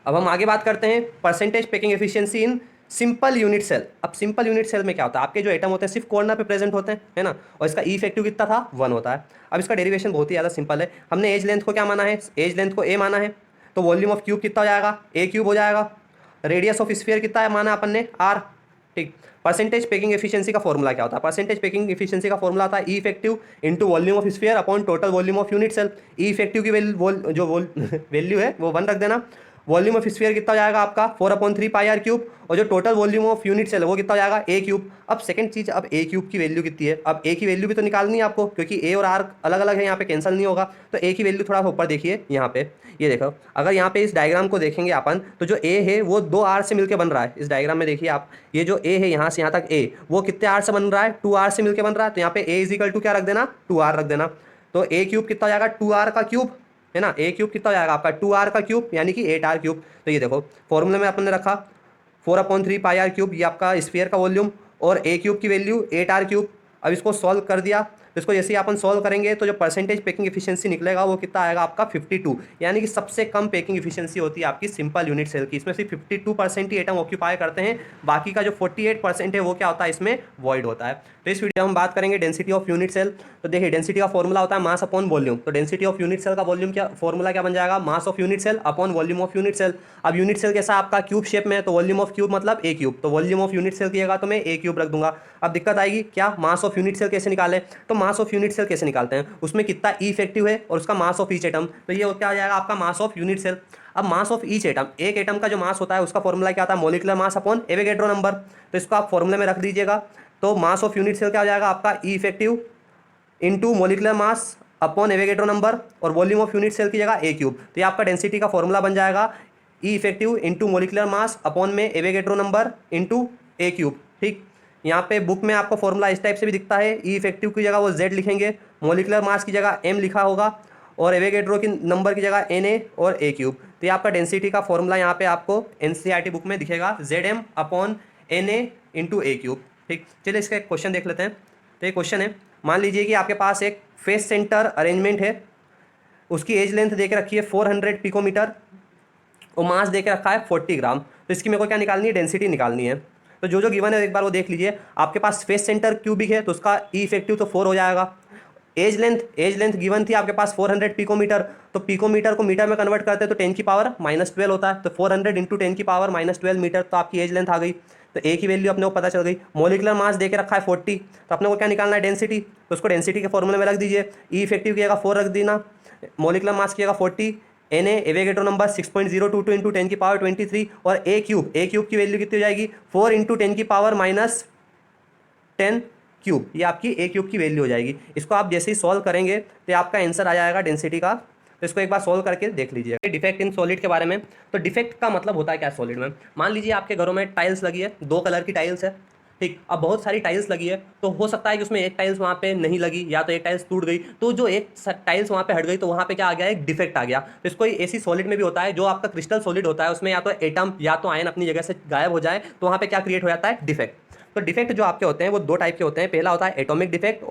अब हम आगे बात करते हैं percentage packing efficiency in simple unit cell. अब सिंपल यूनिट सेल में क्या होता है, आपके जो एटम होते हैं सिर्फ कॉर्नर पे प्रेजेंट होते हैं, है ना, और इसका ई इफेक्टिव कितना था 1 होता है। अब इसका डेरिवेशन बहुत ही ज़्यादा सिंपल है। हमने एज लेंथ को क्या माना है, एज लेंथ को ए माना है, तो वॉल्यूम ऑफ क्यूब कितना हो जाएगा, ए क्यूब हो जाएगा। रेडियस ऑफ स्फीयर कितना है माना अपन ने, आर। ठीक। परसेंटेज पैकिंग एफिशिएंसी का फॉर्मूला क्या होता है, परसेंटेज पैकिंग एफिशिएंसी का फॉर्मूला होता है E effective into volume of sphere upon total volume of unit cell. E effective की वैल्यू है वो 1 रख देना। वॉल्यूम ऑफ स्फीयर कितना हो जाएगा आपका 4/3 पाई आर क्यूब, और जो total volume of unit cell वो कितना हो जाएगा ए क्यूब। अब सेकंड चीज, अब ए क्यूब की वैल्यू कितनी है, अब ए की वैल्यू भी तो निकालनी है आपको, क्योंकि ए और आर अलग अलग है, यहाँ पे कैंसिल नहीं होगा। तो ए की वैल्यू थोड़ा ऊपर देखिए यहाँ पे, ये देखो, अगर यहाँ पे इस डायग्राम को देखेंगे अपन तो जो ए है वो 2 आर से मिलकर बन रहा है। इस डायग्राम में देखिए आप, ये जो ए है यहाँ से यहाँ तक ए, वो कितने आर से बन रहा है, 2 आर से मिलकर बन रहा है। तो यहाँ पे ए इज इक्वल टू क्या रख देना, 2 आर रख देना। तो ए क्यूब कितना हो जाएगा 2 आर का क्यूब, है ना, ए क्यूब कितना हो जाएगा आपका 2 आर का क्यूब, यानी कि 8 आर क्यूब। तो ये देखो फॉर्मूले में अपन ने रखा 4/3 पाई आर क्यूब, ये आपका स्फीयर का वॉल्यूम, और ए क्यूब की वैल्यू 8 आर क्यूब। अब इसको सॉल्व कर दिया, तो इसको जैसे ही अपन सॉल्व करेंगे तो जो परसेंटेज पैकिंग एफिशिएंसी निकलेगा वो कितना आएगा आपका 52, यानी कि सबसे कम पैकिंग एफिशिएंसी होती है आपकी सिंपल यूनिट सेल की। इसमें सिर्फ 52% ही एटम ऑक्यूपाई करते हैं, बाकी का जो 48% है वो क्या होता है इसमें वॉइड होता है। तो इस वीडियो में हम बात करेंगे डेंसिटी ऑफ यूनिट सेल। तो देखिए डेंसिटी का फॉर्मूला होता है मास अपॉन वॉल्यूम। तो डेंसिटी ऑफ यूनिट सेल का वॉल्यूम क्या फॉर्मूला क्या बन जाएगा, mass of unit cell upon volume of unit cell. अब यूनिट सेल कैसा आपका क्यूब शेप में है, तो वॉल्यूम ऑफ क्यूब मतलब ए क्यूब, तो वॉल्यूम ऑफ यूनिट सेल की जगह तो मैं ए क्यूब रख दूंगा। अब दिक्कत आएगी क्या, मास ऑफ यूनिट सेल कैसे निकाले, तो मास ऑफ यूनिट सेल कैसे निकालते हैं, उसमें कितना ई इफेक्टिव है और उसका मास ऑफ ईच एटम, तो ये क्या आ जाएगा आपका मास ऑफ यूनिट सेल। अब मास ऑफ ईच एटम, एक एटम का जो मास होता है उसका फॉर्मूला क्या आता है, molecular mass upon Avogadro number. तो इसको आप फॉर्मूले में रख दीजिएगा। तो मास ऑफ यूनिट सेल क्या हो जाएगा आपका E effective into molecular mass upon Avogadro number, और वॉल्यूम ऑफ यूनिट सेल की जगह ए क्यूब। तो ये आपका डेंसिटी का फॉर्मूला बन जाएगा E effective into molecular mass upon में Avogadro number into a cube. ठीक। यहाँ पे बुक में आपको फॉर्मूला इस टाइप से भी दिखता है, ई इफेक्टिव की जगह वो जेड लिखेंगे, मॉलिक्यूलर मास की जगह एम लिखा होगा, और एवोगैड्रो की नंबर की जगह एन ए और ए क्यूब। तो ये आपका डेंसिटी का फॉर्मूला यहाँ पे आपको एनसीईआरटी बुक में दिखेगा, Z M upon N A into a cube. ठीक। चलिए इसका एक क्वेश्चन देख लेते हैं। तो ये क्वेश्चन है, मान लीजिए कि आपके पास एक फेस सेंटर अरेंजमेंट है, उसकी एज लेंथ दे के रखी है 400 पिकोमीटर और मास दे के रखा है 40 ग्राम। तो इसकी मेरे को क्या निकालनी है, डेंसिटी निकालनी है। तो जो जो गिवन है एक बार वो देख लीजिए। आपके पास फेस सेंटर क्यूबिक है तो उसका ई इफेक्टिव तो 4 हो जाएगा। एज लेंथ गिवन थी आपके पास 400 पिकोमीटर, तो पिकोमीटर को मीटर में कन्वर्ट करते हैं तो 10 की पावर -12 होता है। तो 400 इंटू 10 की पावर -12 मीटर, तो आपकी एज लेंथ आ गई। तो ए की वैल्यू अपने को पता चल गई। मॉलिक्यूलर मास दे के रखा है 40, तो अपने को क्या निकालना है, डेंसिटी। तो उसको डेंसिटी के फॉर्मूले में रख दीजिए, ई इफेक्टिव की जगह 4 रख देना, मॉलिक्यूलर मास की जगह 40, एन एवोगैड्रो नंबर 6.022 इंटू 10 की पावर 23, और ए क्यूब की वैल्यू कितनी हो जाएगी 4 इंटू 10 की पावर -10 क्यूब, ये आपकी ए क्यूब की वैल्यू हो जाएगी। इसको आप जैसे ही सॉल्व करेंगे तो आपका आंसर आ जाएगा डेंसिटी का। तो इसको एक बार सॉल्व करके देख लीजिए। डिफेक्ट इन सॉलिड के बारे में, तो डिफेक्ट का मतलब होता है क्या सॉलिड में, मान लीजिए आपके घरों में टाइल्स लगी है, 2 कलर की टाइल्स है। ठीक। अब बहुत सारी टाइल्स लगी है, तो हो सकता है कि उसमें एक टाइल्स वहाँ पे नहीं लगी, या तो एक टाइल्स टूट गई, तो जो एक टाइल्स वहाँ पे हट गई तो वहाँ पे क्या आ गया, एक डिफेक्ट आ गया। तो इसको ऐसी सॉलिड में भी होता है, जो आपका क्रिस्टल सॉलिड होता है उसमें या तो एटम या तो आयन अपनी जगह से गायब हो जाए, तो वहाँ पे क्या क्रिएट हो जाता है, डिफेक्ट। तो डिफेक्ट जो आपके होते हैं वो 2 टाइप के होते हैं। पहला होता है एटॉमिक डिफेक्ट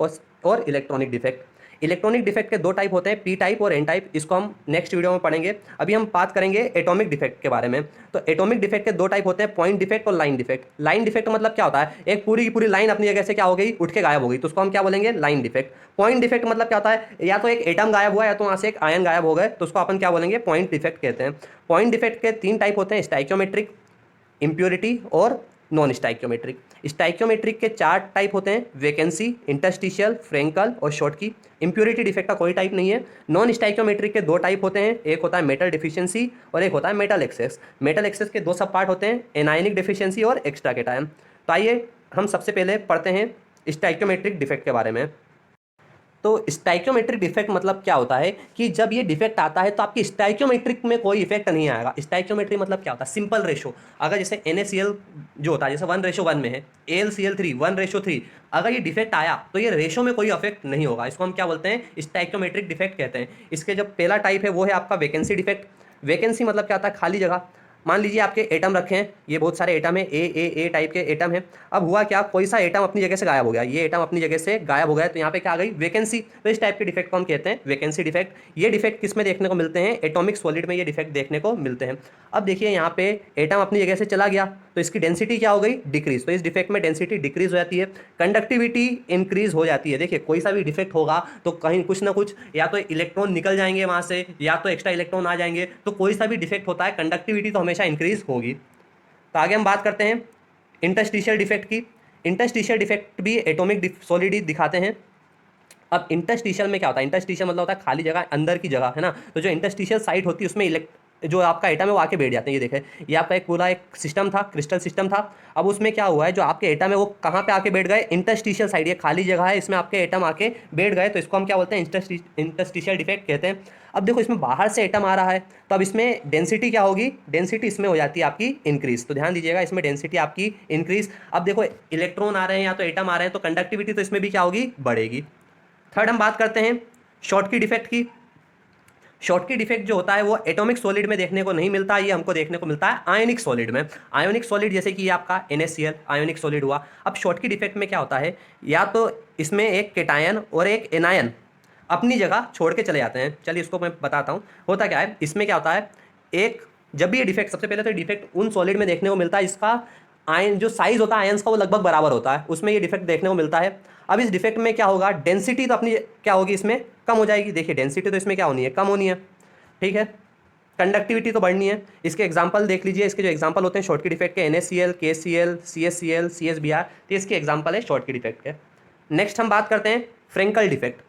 और इलेक्ट्रॉनिक डिफेक्ट। इलेक्ट्रॉनिक डिफेक्ट के 2 टाइप होते हैं, पी टाइप और एन टाइप। इसको हम नेक्स्ट वीडियो में पढ़ेंगे। अभी हम बात करेंगे एटॉमिक डिफेक्ट के बारे में। तो एटॉमिक डिफेक्ट के 2 टाइप होते हैं, पॉइंट डिफेक्ट और लाइन डिफेक्ट। लाइन डिफेक्ट मतलब क्या होता है, एक पूरी की पूरी लाइन अपनी जगह से क्या हो गई, उठ के गायब हो गई, तो उसको हम क्या बोलेंगे, लाइन डिफेक्ट। पॉइंट डिफेक्ट मतलब क्या होता है, या तो एक एटम गायब हुआ या तो वहाँ से एक आयन गायब हो गए, तो उसको अपन क्या बोलेंगे, पॉइंट डिफेक्ट कहते हैं। पॉइंट डिफेक्ट के 3 टाइप होते हैं, स्टाइकियोमेट्रिक, इम्प्योरिटी और नॉन स्टाइकियोमेट्रिक। स्टाइकियोमेट्रिक के 4 टाइप होते हैं, वैकेंसी, इंटरस्टिशियल, फ्रेंकल और शॉर्टकी। इम्प्योरिटी डिफेक्ट का कोई टाइप नहीं है। नॉन स्टाइकियोमेट्रिक के 2 टाइप होते हैं, एक होता है मेटल डिफिशियंसी और एक होता है मेटल एक्सेस। मेटल एक्सेस के 2 सब पार्ट होते हैं, एनायनिक डिफिशियंसी और एक्स्ट्रा कैटायन। तो आइए हम सबसे पहले पढ़ते हैं स्टाइकियोमेट्रिक डिफेक्ट के बारे में। तो स्टाइक्योमेट्रिक डिफेक्ट मतलब क्या होता है कि जब ये डिफेक्ट आता है तो आपकी स्टाइक्योमेट्रिक में कोई इफेक्ट नहीं आएगा। स्टाइक्योमेट्री मतलब क्या होता है, सिंपल रेशो। अगर जैसे NaCl जो होता है जैसे 1:1 में है, AlCl3 1:3, अगर ये डिफेक्ट आया तो ये रेशो में कोई इफेक्ट नहीं होगा। इसको हम क्या बोलते हैं, स्टाइक्योमेट्रिक डिफेक्ट कहते हैं। इसके जो पहला टाइप है वो है आपका वैकेंसी डिफेक्ट। वैकेंसी मतलब क्या होता है, खाली जगह। मान लीजिए आपके एटम रखे हैं, ये बहुत सारे एटम है, ए टाइप के एटम है। अब हुआ क्या, कोई सा एटम अपनी जगह से गायब हो गया, ये एटम अपनी जगह से गायब हो गया, तो यहाँ पे क्या आ गई, वैकेंसी। तो इस टाइप के डिफेक्ट को हम कहते हैं वैकेंसी डिफेक्ट। ये डिफेक्ट किस में देखने को मिलते हैं, एटॉमिक सॉलिड में ये डिफेक्ट देखने को मिलते हैं। अब देखिए यहाँ पे एटम अपनी जगह से चला गया तो इसकी डेंसिटी क्या हो गई, डिक्रीज। तो इस डिफेक्ट में डेंसिटी डिक्रीज हो जाती है, कंडक्टिविटी इंक्रीज हो जाती है। देखिए कोई सा भी डिफेक्ट होगा तो कहीं कुछ ना कुछ, या तो इलेक्ट्रॉन निकल जाएंगे वहाँ से, या तो एक्स्ट्रा इलेक्ट्रॉन आ जाएंगे। तो कोई सा भी डिफेक्ट होता है कंडक्टिविटी तो हमेशा इंक्रीज होगी। तो आगे हम बात करते हैं इंटरस्टिशियल डिफेक्ट की। इंटरस्टिशियल डिफेक्ट भी एटॉमिक सॉलिड ही दिखाते हैं। अब इंटरस्टिशियल में क्या होता है, इंटरस्टिशियल मतलब होता है खाली जगह, अंदर की जगह है ना। तो जो इंटरस्टिशियल साइट होती है उसमें जो आपका एटम है वो आके बैठ जाते हैं। ये देखें, ये आपका एक पूरा एक सिस्टम था, क्रिस्टल सिस्टम था। अब उसमें क्या हुआ है, जो आपके एटम है वो कहाँ पे आके बैठ गए, इंटरस्टिशियल साइड, ये खाली जगह है, इसमें आपके एटम आके बैठ गए। तो इसको हम क्या बोलते हैं, इंटरस्टिशियल डिफेक्ट कहते हैं। अब देखो इसमें बाहर से एटम आ रहा है तो अब इसमें डेंसिटी क्या होगी, डेंसिटी इसमें हो जाती है आपकी इंक्रीज। तो ध्यान दीजिएगा, इसमें डेंसिटी आपकी इंक्रीज। अब देखो इलेक्ट्रॉन आ रहे हैं या तो एटम आ रहे हैं तो कंडक्टिविटी तो इसमें भी क्या होगी, बढ़ेगी। थर्ड हम बात करते हैं शॉर्टकी डिफेक्ट की। शॉर्टकी डिफेक्ट जो होता है वो एटॉमिक सॉलिड में देखने को नहीं मिलता, ये हमको देखने को मिलता है आयोनिक सॉलिड में। आयोनिक सॉलिड जैसे कि ये आपका NaCl आयोनिक सॉलिड हुआ। अब शॉर्टकी डिफेक्ट में क्या होता है, या तो इसमें एक केटायन और एक एनायन अपनी जगह छोड़ के चले जाते हैं। चलिए इसको मैं बताता हूँ होता क्या है। इसमें क्या होता है, एक जब भी ये डिफेक्ट, सबसे पहले तो डिफेक्ट उन सॉलिड में देखने को मिलता है जिसका आयन जो साइज होता है आयंस का वो लगभग बराबर होता है, उसमें ये डिफेक्ट देखने को मिलता है। अब इस डिफेक्ट में क्या होगा, डेंसिटी तो अपनी क्या होगी, इसमें कम हो जाएगी। देखिए डेंसिटी तो इसमें क्या होनी है, कम होनी है, ठीक है। कंडक्टिविटी तो बढ़नी है। इसके एग्जांपल देख लीजिए, इसके जो एग्जांपल होते हैं शॉर्टकी डिफेक्ट के, NaCl, KCl, CaCl, CsBr, तो इसके एग्जांपल है शॉर्टकी डिफेक्ट के। नेक्स्ट हम बात करते हैं फ्रेंकल डिफेक्ट।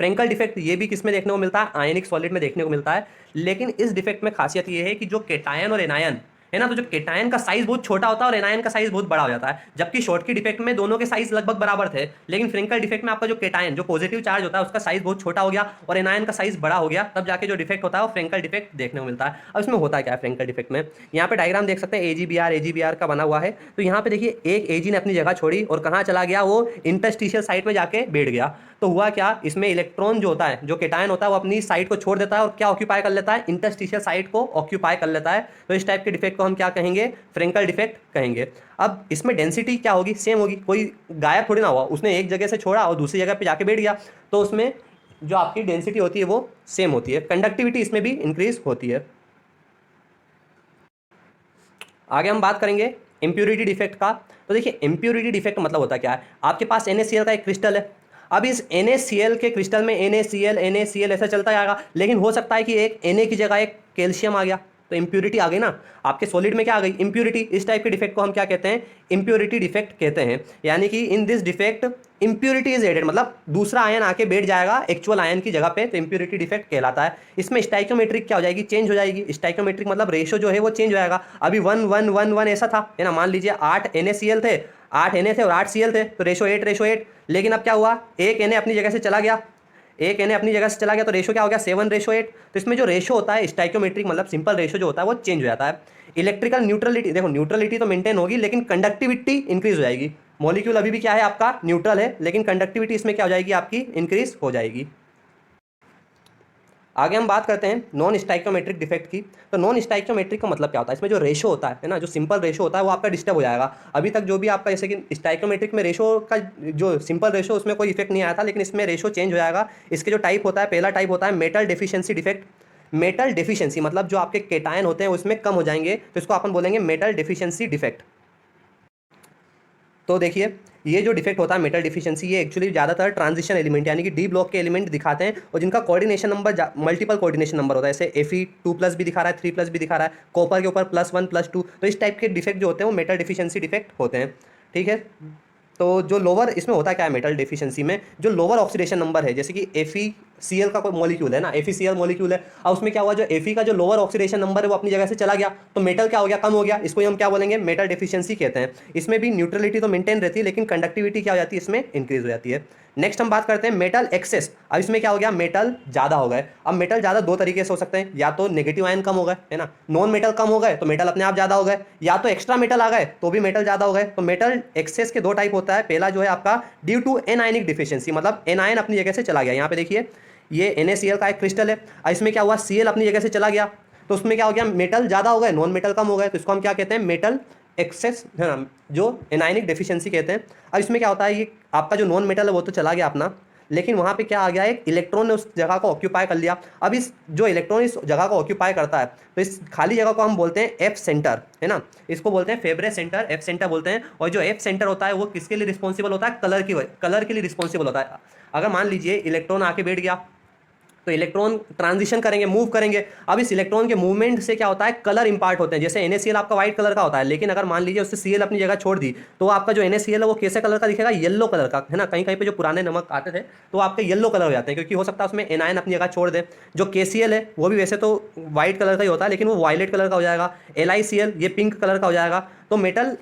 फ्रेंकल डिफेक्ट ये भी किस में देखने को मिलता है, आयनिक सॉलिड में देखने को मिलता है। लेकिन इस डिफेक्ट में खासियत ये है कि जो केटायन और एनायन है ना, तो जो केटायन का साइज बहुत छोटा होता है और एनायन का साइज बहुत बड़ा हो जाता है। जबकि शॉर्टकी डिफेक्ट में दोनों के साइज लगभग बराबर थे, लेकिन फ्रेंकल डिफेक्ट में आपका जो केटायन जो पॉजिटिव चार्ज होता है उसका साइज बहुत छोटा हो गया और एनायन का साइज बड़ा हो गया, तब जाके जो डिफेक्ट होता है वो फ्रेंकल डिफेक्ट देखने को मिलता है। अब इसमें होता क्या है फ्रेंकल डिफेक्ट में, यहाँ पे डायग्राम देख सकते हैं, AgBr का बना हुआ है। तो यहाँ पे देखिए एक Ag ने अपनी जगह छोड़ी और कहाँ चला गया, वो इंटरस्टिशियल साइट में जाके बैठ गया। तो हुआ क्या, इसमें इलेक्ट्रॉन जो होता है, जो केटायन होता है, वो अपनी साइट को छोड़ देता है और क्या ऑक्यूपाई कर लेता है, इंटरस्टिशियल साइट को ऑक्यूपाई कर लेता है। तो इस टाइप के डिफेक्ट को हम क्या कहेंगे, फ्रेंकल डिफेक्ट कहेंगे। अब इसमें डेंसिटी क्या होगी, सेम होगी, कोई गायब थोड़ी ना हुआ, उसने एक जगह से छोड़ा और दूसरी जगह पे जाके बैठ गया, तो उसमें जो आपकी डेंसिटी होती है वो सेम होती है, कंडक्टिविटी इसमें भी इंक्रीज होती है। आगे हम बात करेंगे इम्प्योरिटी डिफेक्ट का। तो देखिए इम्प्योरिटी डिफेक्ट मतलब होता क्या है, आपके पास NaCl का एक क्रिस्टल है। अब इस NaCl के क्रिस्टल में NaCl ऐसा चलता जाएगा, लेकिन हो सकता है कि एक Na की जगह एक कैल्शियम आ गया, तो इम्प्योरिटी आ गई ना, आपके सॉलिड में क्या आ गई, इम्प्योरिटी। इस टाइप के डिफेक्ट को हम क्या कहते हैं, इम्प्योरिटी डिफेक्ट कहते हैं। यानी कि in this defect impurity is added, मतलब दूसरा आयन आके बैठ जाएगा एक्चुअल आयन की जगह पे, तो इम्प्योरिटी डिफेक्ट कहलाता है। इसमें स्टाइक्योमेट्रिक क्या हो जाएगी, चेंज हो जाएगी। स्टाइक्योमेट्रिक मतलब रेशो जो है वो चेंज हो जाएगा। अभी 1:1:1 ऐसा था, है ना, मान लीजिए 8 NaCl थे, 8 Na थे और 8 Cl थे, तो रेशो 8:8। लेकिन अब क्या हुआ, एक Na अपनी जगह से चला गया, एक Na अपनी जगह से चला गया, तो रेशो क्या हो गया, 7:8। तो इसमें जो रेशो होता है स्टाइक्योमेट्रिक मतलब सिंपल रेशो जो होता है वो चेंज हो जाता है। इलेक्ट्रिकल न्यूट्रलिटी, देखो न्यूट्रलिटी तो मेंटेन होगी लेकिन कंडक्टिविटी इंक्रीज हो जाएगी। मॉलिक्यूल अभी भी क्या है आपका, न्यूट्रल है, लेकिन कंडक्टिविटी इसमें क्या हो जाएगी, आपकी इंक्रीज हो जाएगी। आगे हम बात करते हैं नॉन स्टाइक्योमेट्रिक डिफेक्ट की। तो नॉन स्टाइक्योमेट्रिक का मतलब क्या होता है, इसमें जो रेशो होता है ना, जो सिंपल रेशो होता है वो आपका डिस्टर्ब हो जाएगा। अभी तक जो भी आपका जैसे कि स्टाइक्योमेट्रिक में रेशो का जो सिंपल रेशो उसमें कोई इफेक्ट नहीं आया था, लेकिन इसमें रेशो चेंज हो जाएगा। इसके जो टाइप होता है, पहला टाइप होता है metal deficiency defect. Metal deficiency मतलब जो आपके केटायन होते हैं उसमें कम हो जाएंगे, तो इसको अपन बोलेंगे मेटल डेफिशिएंसी डिफेक्ट। तो देखिए ये जो डिफेक्ट होता है मेटल डिफिशिएंसी, ये एक्चुअली ज़्यादातर ट्रांजिशन एलिमेंट यानी कि डी ब्लॉक के एलिमेंट दिखाते हैं और जिनका coordination number multiple coordination number होता है। जैसे Fe2+ भी दिखा रहा है, 3+ भी दिखा रहा है, कॉपर के ऊपर +1 +2। तो इस टाइप के डिफेक्ट जो होते हैं वो मेटल डिफिशिएंसी डिफेक्ट होते हैं, ठीक है। तो जो लोअर इसमें होता क्या है मेटल डिफिशिएंसी में, जो लोअर ऑक्सीडेशन नंबर है, जैसे कि Cl का कोई मॉलिक्यूल है ना, FeCl मॉलिक्यूल है। अब उसमें क्या हुआ, जो Fe का जो लोअर ऑक्सीडेशन नंबर है वो अपनी जगह से चला गया, तो मेटल क्या हो गया, कम हो गया। इसको हम क्या बोलेंगे, मेटल डेफिशिएंसी कहते हैं। इसमें भी न्यूट्रलिटी तो मेंटेन रहती है, लेकिन कंडक्टिविटी क्या हो जाती है, इसमें इंक्रीज हो जाती है। नेक्स्ट हम बात करते हैं मेटल एक्सेस। अब इसमें क्या हो गया, मेटल ज्यादा हो गए। अब मेटल ज्यादा दो तरीके से हो सकते हैं, या तो नेगेटिव आयन कम हो गए, है ना, नॉन मेटल कम हो गए तो मेटल अपने आप ज्यादा हो गए, या तो एक्स्ट्रा मेटल आ गए तो भी मेटल ज्यादा हो गए। तो मेटल एक्सेस के दो टाइप होता है। पहला जो है आपका ड्यू टू एनायनिक डिफिशियंसी, मतलब एनायन अपनी जगह से चला गया। यहाँ पे देखिए ये NaCl का एक क्रिस्टल है, इसमें क्या हुआ, Cl अपनी जगह से चला गया, तो उसमें क्या हो गया, मेटल ज्यादा हो गए, नॉन मेटल कम हो गए, तो इसको हम क्या कहते हैं, मेटल एक्सेस, है ना, जो एनायनिक डेफिशिएंसी कहते हैं। अब इसमें क्या होता है, ये आपका जो नॉन मेटल है वो तो चला गया अपना, लेकिन वहां पे क्या आ गया, एक इलेक्ट्रॉन ने उस जगह को ऑक्यूपाई कर लिया। अब इस जो इलेक्ट्रॉन इस जगह को ऑक्यूपाई करता है, तो इस खाली जगह को हम बोलते हैं एफ सेंटर, है ना, इसको बोलते हैं फेब्रे सेंटर, एफ सेंटर बोलते हैं। और जो एफ सेंटर होता है वो किसके लिए रिस्पॉन्सिबल होता है, कलर के लिए रिस्पॉन्सिबल होता है। अगर मान लीजिए इलेक्ट्रॉन आके बैठ गया, तो इलेक्ट्रॉन ट्रांजिशन करेंगे, मूव करेंगे। अब इस इलेक्ट्रॉन के मूवमेंट से क्या होता है, कलर इंपार्ट होते हैं। जैसे NaCl आपका व्हाइट कलर का होता है, लेकिन अगर मान लीजिए उससे Cl अपनी जगह छोड़ दी, तो आपका जो NaCl है वो कैसे कलर का दिखेगा, येलो कलर का, है ना। कहीं कहीं पे जो पुराने नमक आते थे तो आपके येलो कलर हो जाते हैं, क्योंकि हो सकता है उसमें एनायन अपनी जगह छोड़ दे। जो KCl है वो भी वैसे तो व्हाइट कलर का ही होता है, लेकिन वो वायलेट कलर का हो जाएगा। LiCl ये पिंक कलर का हो जाएगा। तो मेटल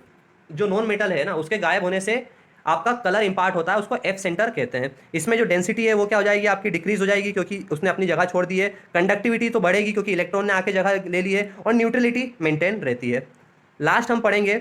जो नॉन मेटल है ना, उसके गायब होने से आपका कलर इंपार्ट होता है, उसको एफ सेंटर कहते हैं। इसमें जो डेंसिटी है वो क्या हो जाएगी, आपकी डिक्रीज हो जाएगी, क्योंकि उसने अपनी जगह छोड़ दी है। कंडक्टिविटी तो बढ़ेगी क्योंकि इलेक्ट्रॉन ने आके जगह ले ली है, और न्यूट्रलिटी मेंटेन रहती है। लास्ट हम पढ़ेंगे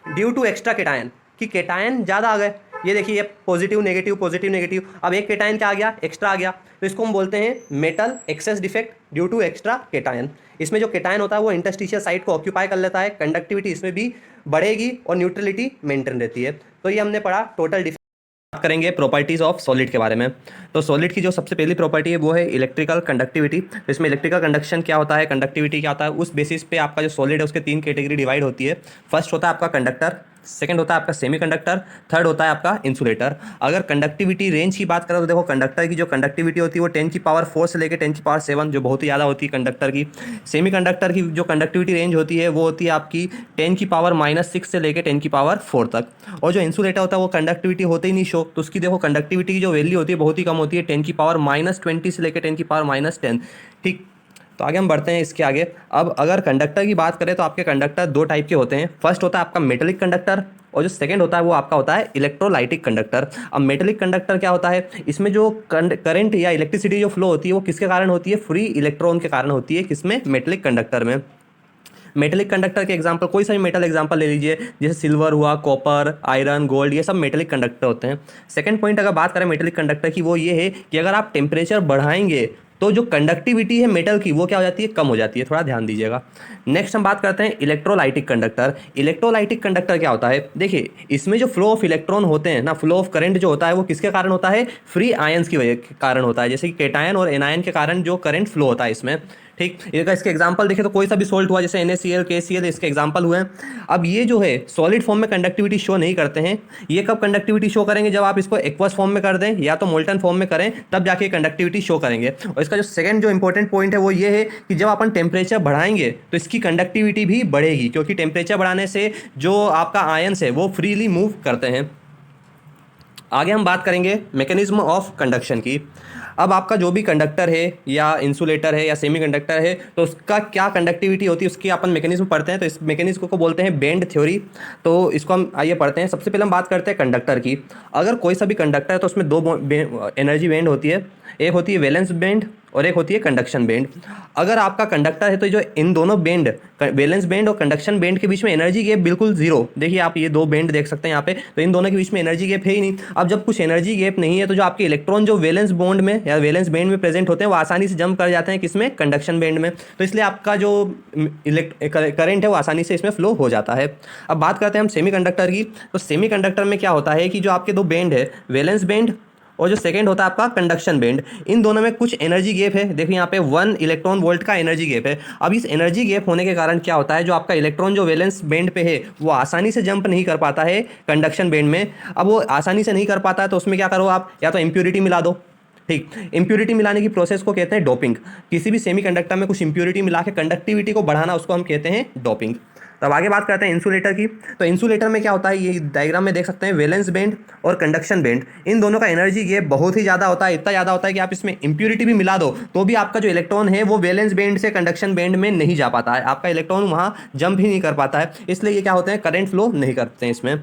ड्यू टू एक्स्ट्रा केटायन, कि केटायन ज़्यादा आ गए। ये देखिए, ये पॉजिटिव नेगेटिव पॉजिटिव नेगेटिव, अब एक केटायन क्या आ गया, एक्स्ट्रा आ गया, तो इसको हम बोलते हैं metal excess defect due to extra cation. इसमें जो केटायन होता है वो इंटरस्टिशियल साइट को ऑक्यूपाई कर लेता है, कंडक्टिविटी इसमें भी बढ़ेगी और न्यूट्रलिटी मेंटेन रहती है। तो ये हमने पढ़ा टोटल। बात करेंगे प्रॉपर्टीज ऑफ सॉलिड के बारे में। तो सॉलिड की जो सबसे पहली प्रॉपर्टी है वो है इलेक्ट्रिकल कंडक्टिविटी। तो इसमें इलेक्ट्रिकल कंडक्शन क्या होता है, कंडक्टिविटी क्या होता है, उस बेसिस पे आपका जो सॉलिड है उसके तीन कैटेगरी डिवाइड होती है। फर्स्ट होता है आपका कंडक्टर, सेकंड होता है आपका सेमीकंडक्टर, थर्ड होता है आपका इंसुलेटर। अगर कंडक्टिविटी रेंज की बात करें तो देखो, कंडक्टर की जो कंडक्टिविटी होती है वो 10⁴ से लेकर 10⁷ जो बहुत ही ज़्यादा होती है कंडक्टर की। सेमीकंडक्टर की जो कंडक्टिविटी रेंज होती है वो होती है आपकी 10⁻⁻6 से लेकर 10⁴ तक। और जो इंसुलेटर होता है वो कंडक्टिविटी होते ही नहीं शो, तो उसकी देखो कंडक्टिविटी की जो वैल्यू होती है बहुत ही कम होती है, 10⁻20 से लेकर 10⁻10। ठीक, तो आगे हम बढ़ते हैं इसके आगे। अब अगर कंडक्टर की बात करें तो आपके कंडक्टर दो टाइप के होते हैं। फर्स्ट होता है आपका मेटेलिक कंडक्टर, और जो सेकंड होता है वो आपका होता है इलेक्ट्रोलाइटिक कंडक्टर। अब मेटेलिक कंडक्टर क्या होता है, इसमें जो करंट या इलेक्ट्रिसिटी जो फ्लो होती है वो किसके कारण होती है, फ्री इलेक्ट्रॉन के कारण होती है। किसमें, मेटेलिक कंडक्टर में। मेटेलिक कंडक्टर के एग्जांपल, कोई सा भी मेटल एग्जांपल ले लीजिए, जैसे सिल्वर हुआ, कॉपर, आयरन, गोल्ड, ये सब मेटेलिक कंडक्टर होते हैं। सेकंड पॉइंट अगर बात करें मेटेलिक कंडक्टर की, वो ये है कि अगर आप टेम्परेचर बढ़ाएंगे तो जो कंडक्टिविटी है मेटल की वो क्या हो जाती है, कम हो जाती है। थोड़ा ध्यान दीजिएगा। नेक्स्ट हम बात करते हैं इलेक्ट्रोलाइटिक कंडक्टर। इलेक्ट्रोलाइटिक कंडक्टर क्या होता है, देखिए इसमें जो फ्लो ऑफ इलेक्ट्रॉन होते हैं ना, फ्लो ऑफ करंट जो होता है वो किसके कारण होता है, फ्री आयंस की वजह के कारण होता है। जैसे कि केटायन और एनायन के कारण जो करंट फ्लो होता है इसमें। ठीक, इसके एग्जांपल देखें तो कोई सा भी सोल्ट हुआ, जैसे NaCl, KCl, इसके एग्जांपल हुए हैं। अब ये जो है सॉलिड फॉर्म में कंडक्टिविटी शो नहीं करते हैं। ये कब कंडक्टिविटी शो करेंगे, जब आप इसको एक्वस फॉर्म में कर दें या तो मोल्टन फॉर्म में करें, तब जाके कंडक्टिविटी शो करेंगे। और इसका जो सेकंड जो इंपॉर्टेंट पॉइंट है वो ये है कि जब अपन टेम्परेचर बढ़ाएंगे तो इसकी कंडक्टिविटी भी बढ़ेगी, क्योंकि टेम्परेचर बढ़ाने से जो आपका आयंस है वो फ्रीली मूव करते हैं। आगे हम बात करेंगे मैकेनिज्म ऑफ कंडक्शन की। अब आपका जो भी कंडक्टर है या इंसुलेटर है या सेमीकंडक्टर है, तो उसका क्या कंडक्टिविटी होती है उसकी अपन मैकेनिज्म पढ़ते हैं। तो इस मैकेनिज्म को बोलते हैं बैंड थ्योरी। तो इसको हम आइए पढ़ते हैं। सबसे पहले हम बात करते हैं कंडक्टर की। अगर कोई सा भी कंडक्टर है तो उसमें दो एनर्जी बैंड होती है, एक होती है वैलेंस बैंड और एक होती है कंडक्शन बैंड। अगर आपका कंडक्टर है तो जो इन दोनों बैंड, वैलेंस बैंड और कंडक्शन बैंड के बीच में एनर्जी गैप बिल्कुल जीरो। देखिए आप ये दो बैंड देख सकते हैं यहाँ पे, तो इन दोनों के बीच में एनर्जी गैप है ही नहीं। अब जब कुछ एनर्जी गैप नहीं है तो जो आपके इलेक्ट्रॉन जो वैलेंस बॉन्ड में या वैलेंस बैंड में प्रेजेंट होते हैं वो आसानी से जंप कर जाते हैं किसमें, कंडक्शन बैंड में। तो इसलिए आपका जो करंट है वो आसानी से इसमें फ्लो हो जाता है। अब बात करते हैं हम सेमीकंडक्टर की। तो सेमीकंडक्टर में क्या होता है कि जो आपके दो बैंड है, वैलेंस बैंड और जो सेकंड होता है आपका कंडक्शन बैंड, इन दोनों में कुछ एनर्जी गैप है। देखिए यहाँ पे 1 इलेक्ट्रॉन वोल्ट का एनर्जी गैप है। अब इस एनर्जी गैप होने के कारण क्या होता है, जो आपका इलेक्ट्रॉन जो वैलेंस बैंड पे है वो आसानी से जंप नहीं कर पाता है कंडक्शन बैंड में। अब वो आसानी से नहीं कर पाता है तो उसमें क्या करो आप, या तो इम्प्योरिटी मिला दो। ठीक, इंप्योरिटी मिलाने की प्रोसेस को कहते हैं डोपिंग। किसी भी सेमीकंडक्टर में कुछ इंप्योरिटी मिला के कंडक्टिविटी को बढ़ाना, उसको हम कहते हैं डोपिंग। तो अब आगे बात करते हैं इंसुलेटर की। तो इंसुलेटर में क्या होता है, ये डायग्राम में देख सकते हैं, वैलेंस बैंड और कंडक्शन बैंड, इन दोनों का एनर्जी ये बहुत ही ज़्यादा होता है, इतना ज़्यादा होता है कि आप इसमें इंप्यूरिटी भी मिला दो तो भी आपका जो इलेक्ट्रॉन है वो वैलेंस बैंड से कंडक्शन बैंड में नहीं जा पाता है, आपका इलेक्ट्रॉन वहाँ जंप ही नहीं कर पाता है, इसलिए ये क्या होते हैं, करंट फ्लो नहीं करते हैं इसमें।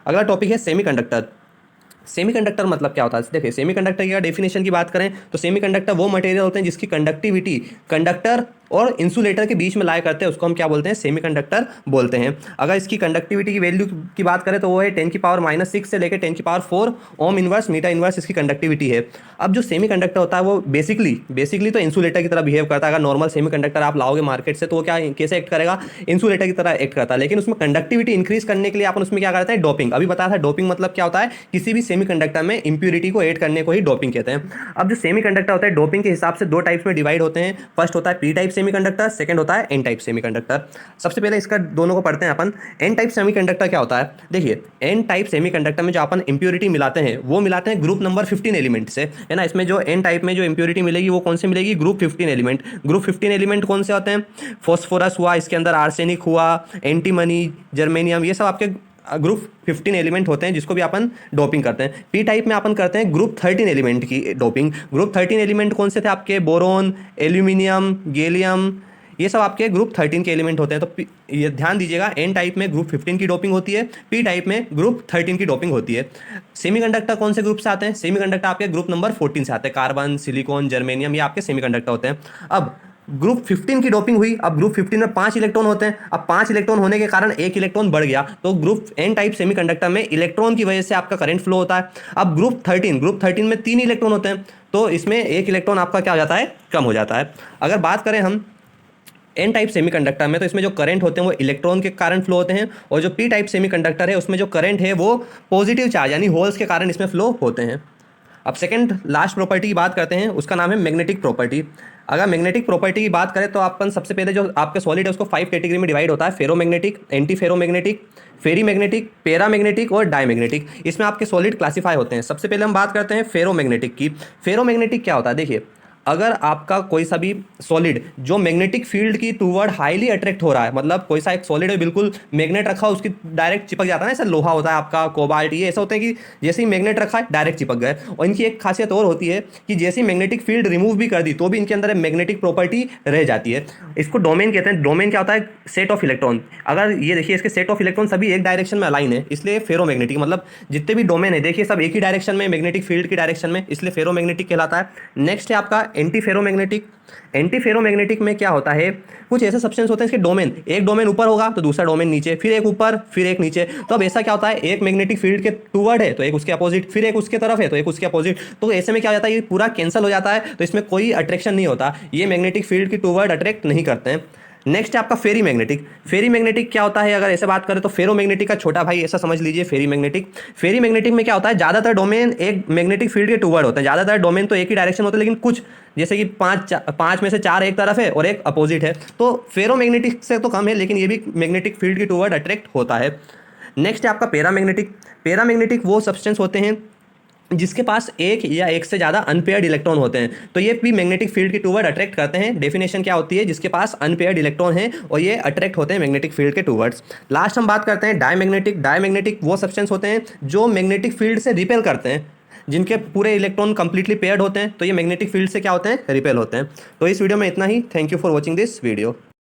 अगला टॉपिक है सेमीकंडक्टर। सेमीकंडक्टर मतलब क्या होता है, देखिए सेमीकंडक्टर की डेफिनेशन की बात करें तो सेमीकंडक्टर वो मटेरियल होते हैं जिसकी कंडक्टिविटी कंडक्टर और इंसुलेटर के बीच में लाया करते हैं, उसको हम क्या बोलते हैं, सेमीकंडक्टर बोलते हैं। अगर इसकी कंडक्टिविटी की वैल्यू की बात करें तो वो है 10⁻⁻⁶ से लेकर 10⁴ ओम इनवर्स मीटर इनवर्स इसकी कंडक्टिविटी है। अब जो सेमीकंडक्टर होता है वो बेसिकली तो इंसुलेटर की तरह बिहेव करता है। अगर नॉर्मल सेमीकंडक्टर आप लाओगे मार्केट से तो वो क्या कैसे एक्ट करेगा, इंसुलेटर की तरह एक्ट करता है, लेकिन उसमें कंडक्टिविटी इंक्रीज करने के लिए अपन उसमें क्या करते हैं, डोपिंग। अभी बताया था डोपिंग मतलब क्या होता है, किसी भी सेमीकंडक्टर में इंप्यूरिटी को ऐड करने को ही डोपिंग कहते हैं। अब जो सेमीकंडक्टर होता है डोपिंग के हिसाब से दो टाइप्स में डिवाइड होते हैं। फर्स्ट होता है पी टाइप सेमीकंडक्टर, सेकंड होता है एन टाइप सेमीकंडक्टर। सबसे पहले इसका दोनों को पढ़ते हैं अपन। एन टाइप सेमीकंडक्टर क्या होता है, देखिए एन टाइप सेमीकंडक्टर में जो अपन इंप्यूरिटी मिलाते हैं वो मिलाते हैं ग्रुप नंबर 15 एलिमेंट से, है ना। इसमें जो एन टाइप में जो इंप्यूरिटी मिलेगी वो कौन से मिलेगी, ग्रुप 15 एलिमेंट। ग्रुप 15 एलिमेंट कौन से होते हैं, फॉस्फोरस हुआ, इसके अंदर आर्सेनिक हुआ, एंटीमनी, जर्मेनियम, ये सब आपके ग्रुप 15 एलिमेंट होते हैं जिसको भी अपन डोपिंग करते हैं। पी टाइप में अपन करते हैं ग्रुप 13 एलिमेंट की डोपिंग। ग्रुप 13 एलिमेंट कौन से थे आपके, बोरोन, एल्यूमिनियम, गैलियम, ये सब आपके ग्रुप 13 के एलिमेंट होते हैं। तो ये ध्यान दीजिएगा, एन टाइप में ग्रुप 15 की डोपिंग होती है, पी टाइप में ग्रुप 13 की डोपिंग होती है। सेमीकंडक्टर कौन से ग्रुप से आते हैं, सेमीकंडक्टर आपके ग्रुप नंबर 14 से आते हैं, कार्बन, सिलिकॉन, जर्मेनियम, ये आपके सेमीकंडक्टर होते हैं। अब ग्रुप 15 की डोपिंग हुई, अब ग्रुप 15 में 5 इलेक्ट्रॉन होते हैं, अब 5 इलेक्ट्रॉन होने के कारण एक इलेक्ट्रॉन बढ़ गया, तो ग्रुप एन टाइप सेमीकंडक्टर में इलेक्ट्रॉन की वजह से आपका करंट फ्लो होता है। अब ग्रुप 13 में 3 इलेक्ट्रॉन होते हैं, तो इसमें एक इलेक्ट्रॉन आपका क्या हो जाता है, कम हो जाता है। अगर बात करें हम एन टाइप सेमीकंडक्टर में तो इसमें जो करंट होते हैं वो इलेक्ट्रॉन के कारण फ्लो होते हैं, और जो पी टाइप सेमीकंडक्टर है उसमें जो करंट है वो पॉजिटिव चार्ज यानी होल्स के कारण इसमें फ्लो होते हैं। अब सेकंड लास्ट प्रॉपर्टी की बात करते हैं, उसका नाम है मैग्नेटिक प्रॉपर्टी। अगर मैग्नेटिक प्रॉपर्टी की बात करें तो अपन सबसे पहले जो आपका सॉलिड है उसको 5 कैटेगरी में डिवाइड होता है, फेरोमैग्नेटिक, एंटी फेरोमैग्नेटिक, फेरीमैग्नेटिक, पैरामैग्नेटिक और डायमैग्नेटिक। इसमें आपके सॉलिड क्लासीफाई होते हैं। सबसे पहले हम बात करते हैं फेरोमैग्नेटिक की। फेरोमैग्नेटिक क्या होता है, देखिए अगर आपका कोई सा भी सॉलिड जो मैग्नेटिक फील्ड की टूवर्ड हाईली अट्रैक्ट हो रहा है, मतलब कोई सा एक सॉलिड है बिल्कुल मैग्नेट रखा उसकी डायरेक्ट चिपक जाता है ना, ऐसा लोहा होता है आपका, कोबाल्ट, ये ऐसा होता है कि जैसे ही मैग्नेट रखा है डायरेक्ट चिपक गए। और इनकी एक खासियत और होती है कि जैसे ही मैग्नेटिक फील्ड रिमूव भी कर दी तो भी इनके अंदर मैग्नेटिक प्रॉपर्टी रह जाती है। इसको डोमेन कहते हैं। डोमेन क्या होता है, सेट ऑफ इलेक्ट्रॉन। अगर ये देखिए इसके सेट ऑफ इलेक्ट्रॉन सभी एक डायरेक्शन में अलाइन है, इसलिए फेरोमैग्नेटिक, मतलब जितने भी डोमेन है देखिए सब एक ही डायरेक्शन में, मैग्नेटिक फील्ड की डायरेक्शन में, इसलिए फेरोमैग्नेटिक कहलाता है। नेक्स्ट है आपका एंटी फेरोमैग्नेटिक। एंटी फेरोमैग्नेटिक में क्या होता है, कुछ ऐसे सब्सटेंस होते हैं इसके डोमेन, एक डोमेन ऊपर होगा तो दूसरा डोमेन नीचे, फिर एक ऊपर फिर एक नीचे। तो अब ऐसा क्या होता है, एक मैग्नेटिक फील्ड के टूवर्ड है तो एक उसके अपोजिट, फिर एक उसके तरफ है तो एक उसके अपोजिट, तो ऐसे में क्या हो जाता है, ये पूरा कैंसिल हो जाता है, तो इसमें कोई अट्रैक्शन नहीं होता, ये मैग्नेटिक फील्ड की टूवर्ड अट्रैक्ट नहीं करते हैं। नेक्स्ट है आपका फेरी मैग्नेटिक। फेरी मैग्नेटिक क्या होता है, अगर ऐसे बात करें तो फेरोमैग्नेटिक का छोटा भाई ऐसा समझ लीजिए फेरी मैग्नेटिक। फेरी मैग्नेटिक में क्या होता है, ज़्यादातर डोमेन एक मैग्नेटिक फील्ड के टूवर्ड होते हैं, ज़्यादातर डोमेन तो एक ही डायरेक्शन होता है, लेकिन कुछ जैसे कि पाँच में से 4 एक तरफ है और एक अपोजिट है, तो फेरोमैग्नेटिक से तो कम है लेकिन ये भी मैग्नेटिक फील्ड की टूवर्ड अट्रैक्ट होता है। नेक्स्ट है आपका पैरामैग्नेटिक। पैरामैग्नेटिक वो सब्सटेंस होते हैं जिसके पास एक या एक से ज़्यादा अनपेयर्ड इलेक्ट्रॉन होते हैं, तो ये भी मैग्नेटिक फील्ड की टूवर्ड अट्रैक्ट करते हैं। डेफिनेशन क्या होती है, जिसके पास अनपेयर्ड इलेक्ट्रॉन है और ये अट्रैक्ट होते हैं मैग्नेटिक फील्ड के टूवर्ड्स। लास्ट हम बात करते हैं डायमैग्नेटिक। डायमैग्नेटिक वो सब्सटेंस होते हैं जो मैग्नेटिक फील्ड से रिपेल करते हैं, जिनके पूरे इलेक्ट्रॉन कंप्लीटली पेयर्ड होते हैं, तो ये मैग्नेटिक फील्ड से क्या होते हैं, रिपेल होते हैं। तो इस वीडियो में इतना ही। Thank you for watching this video.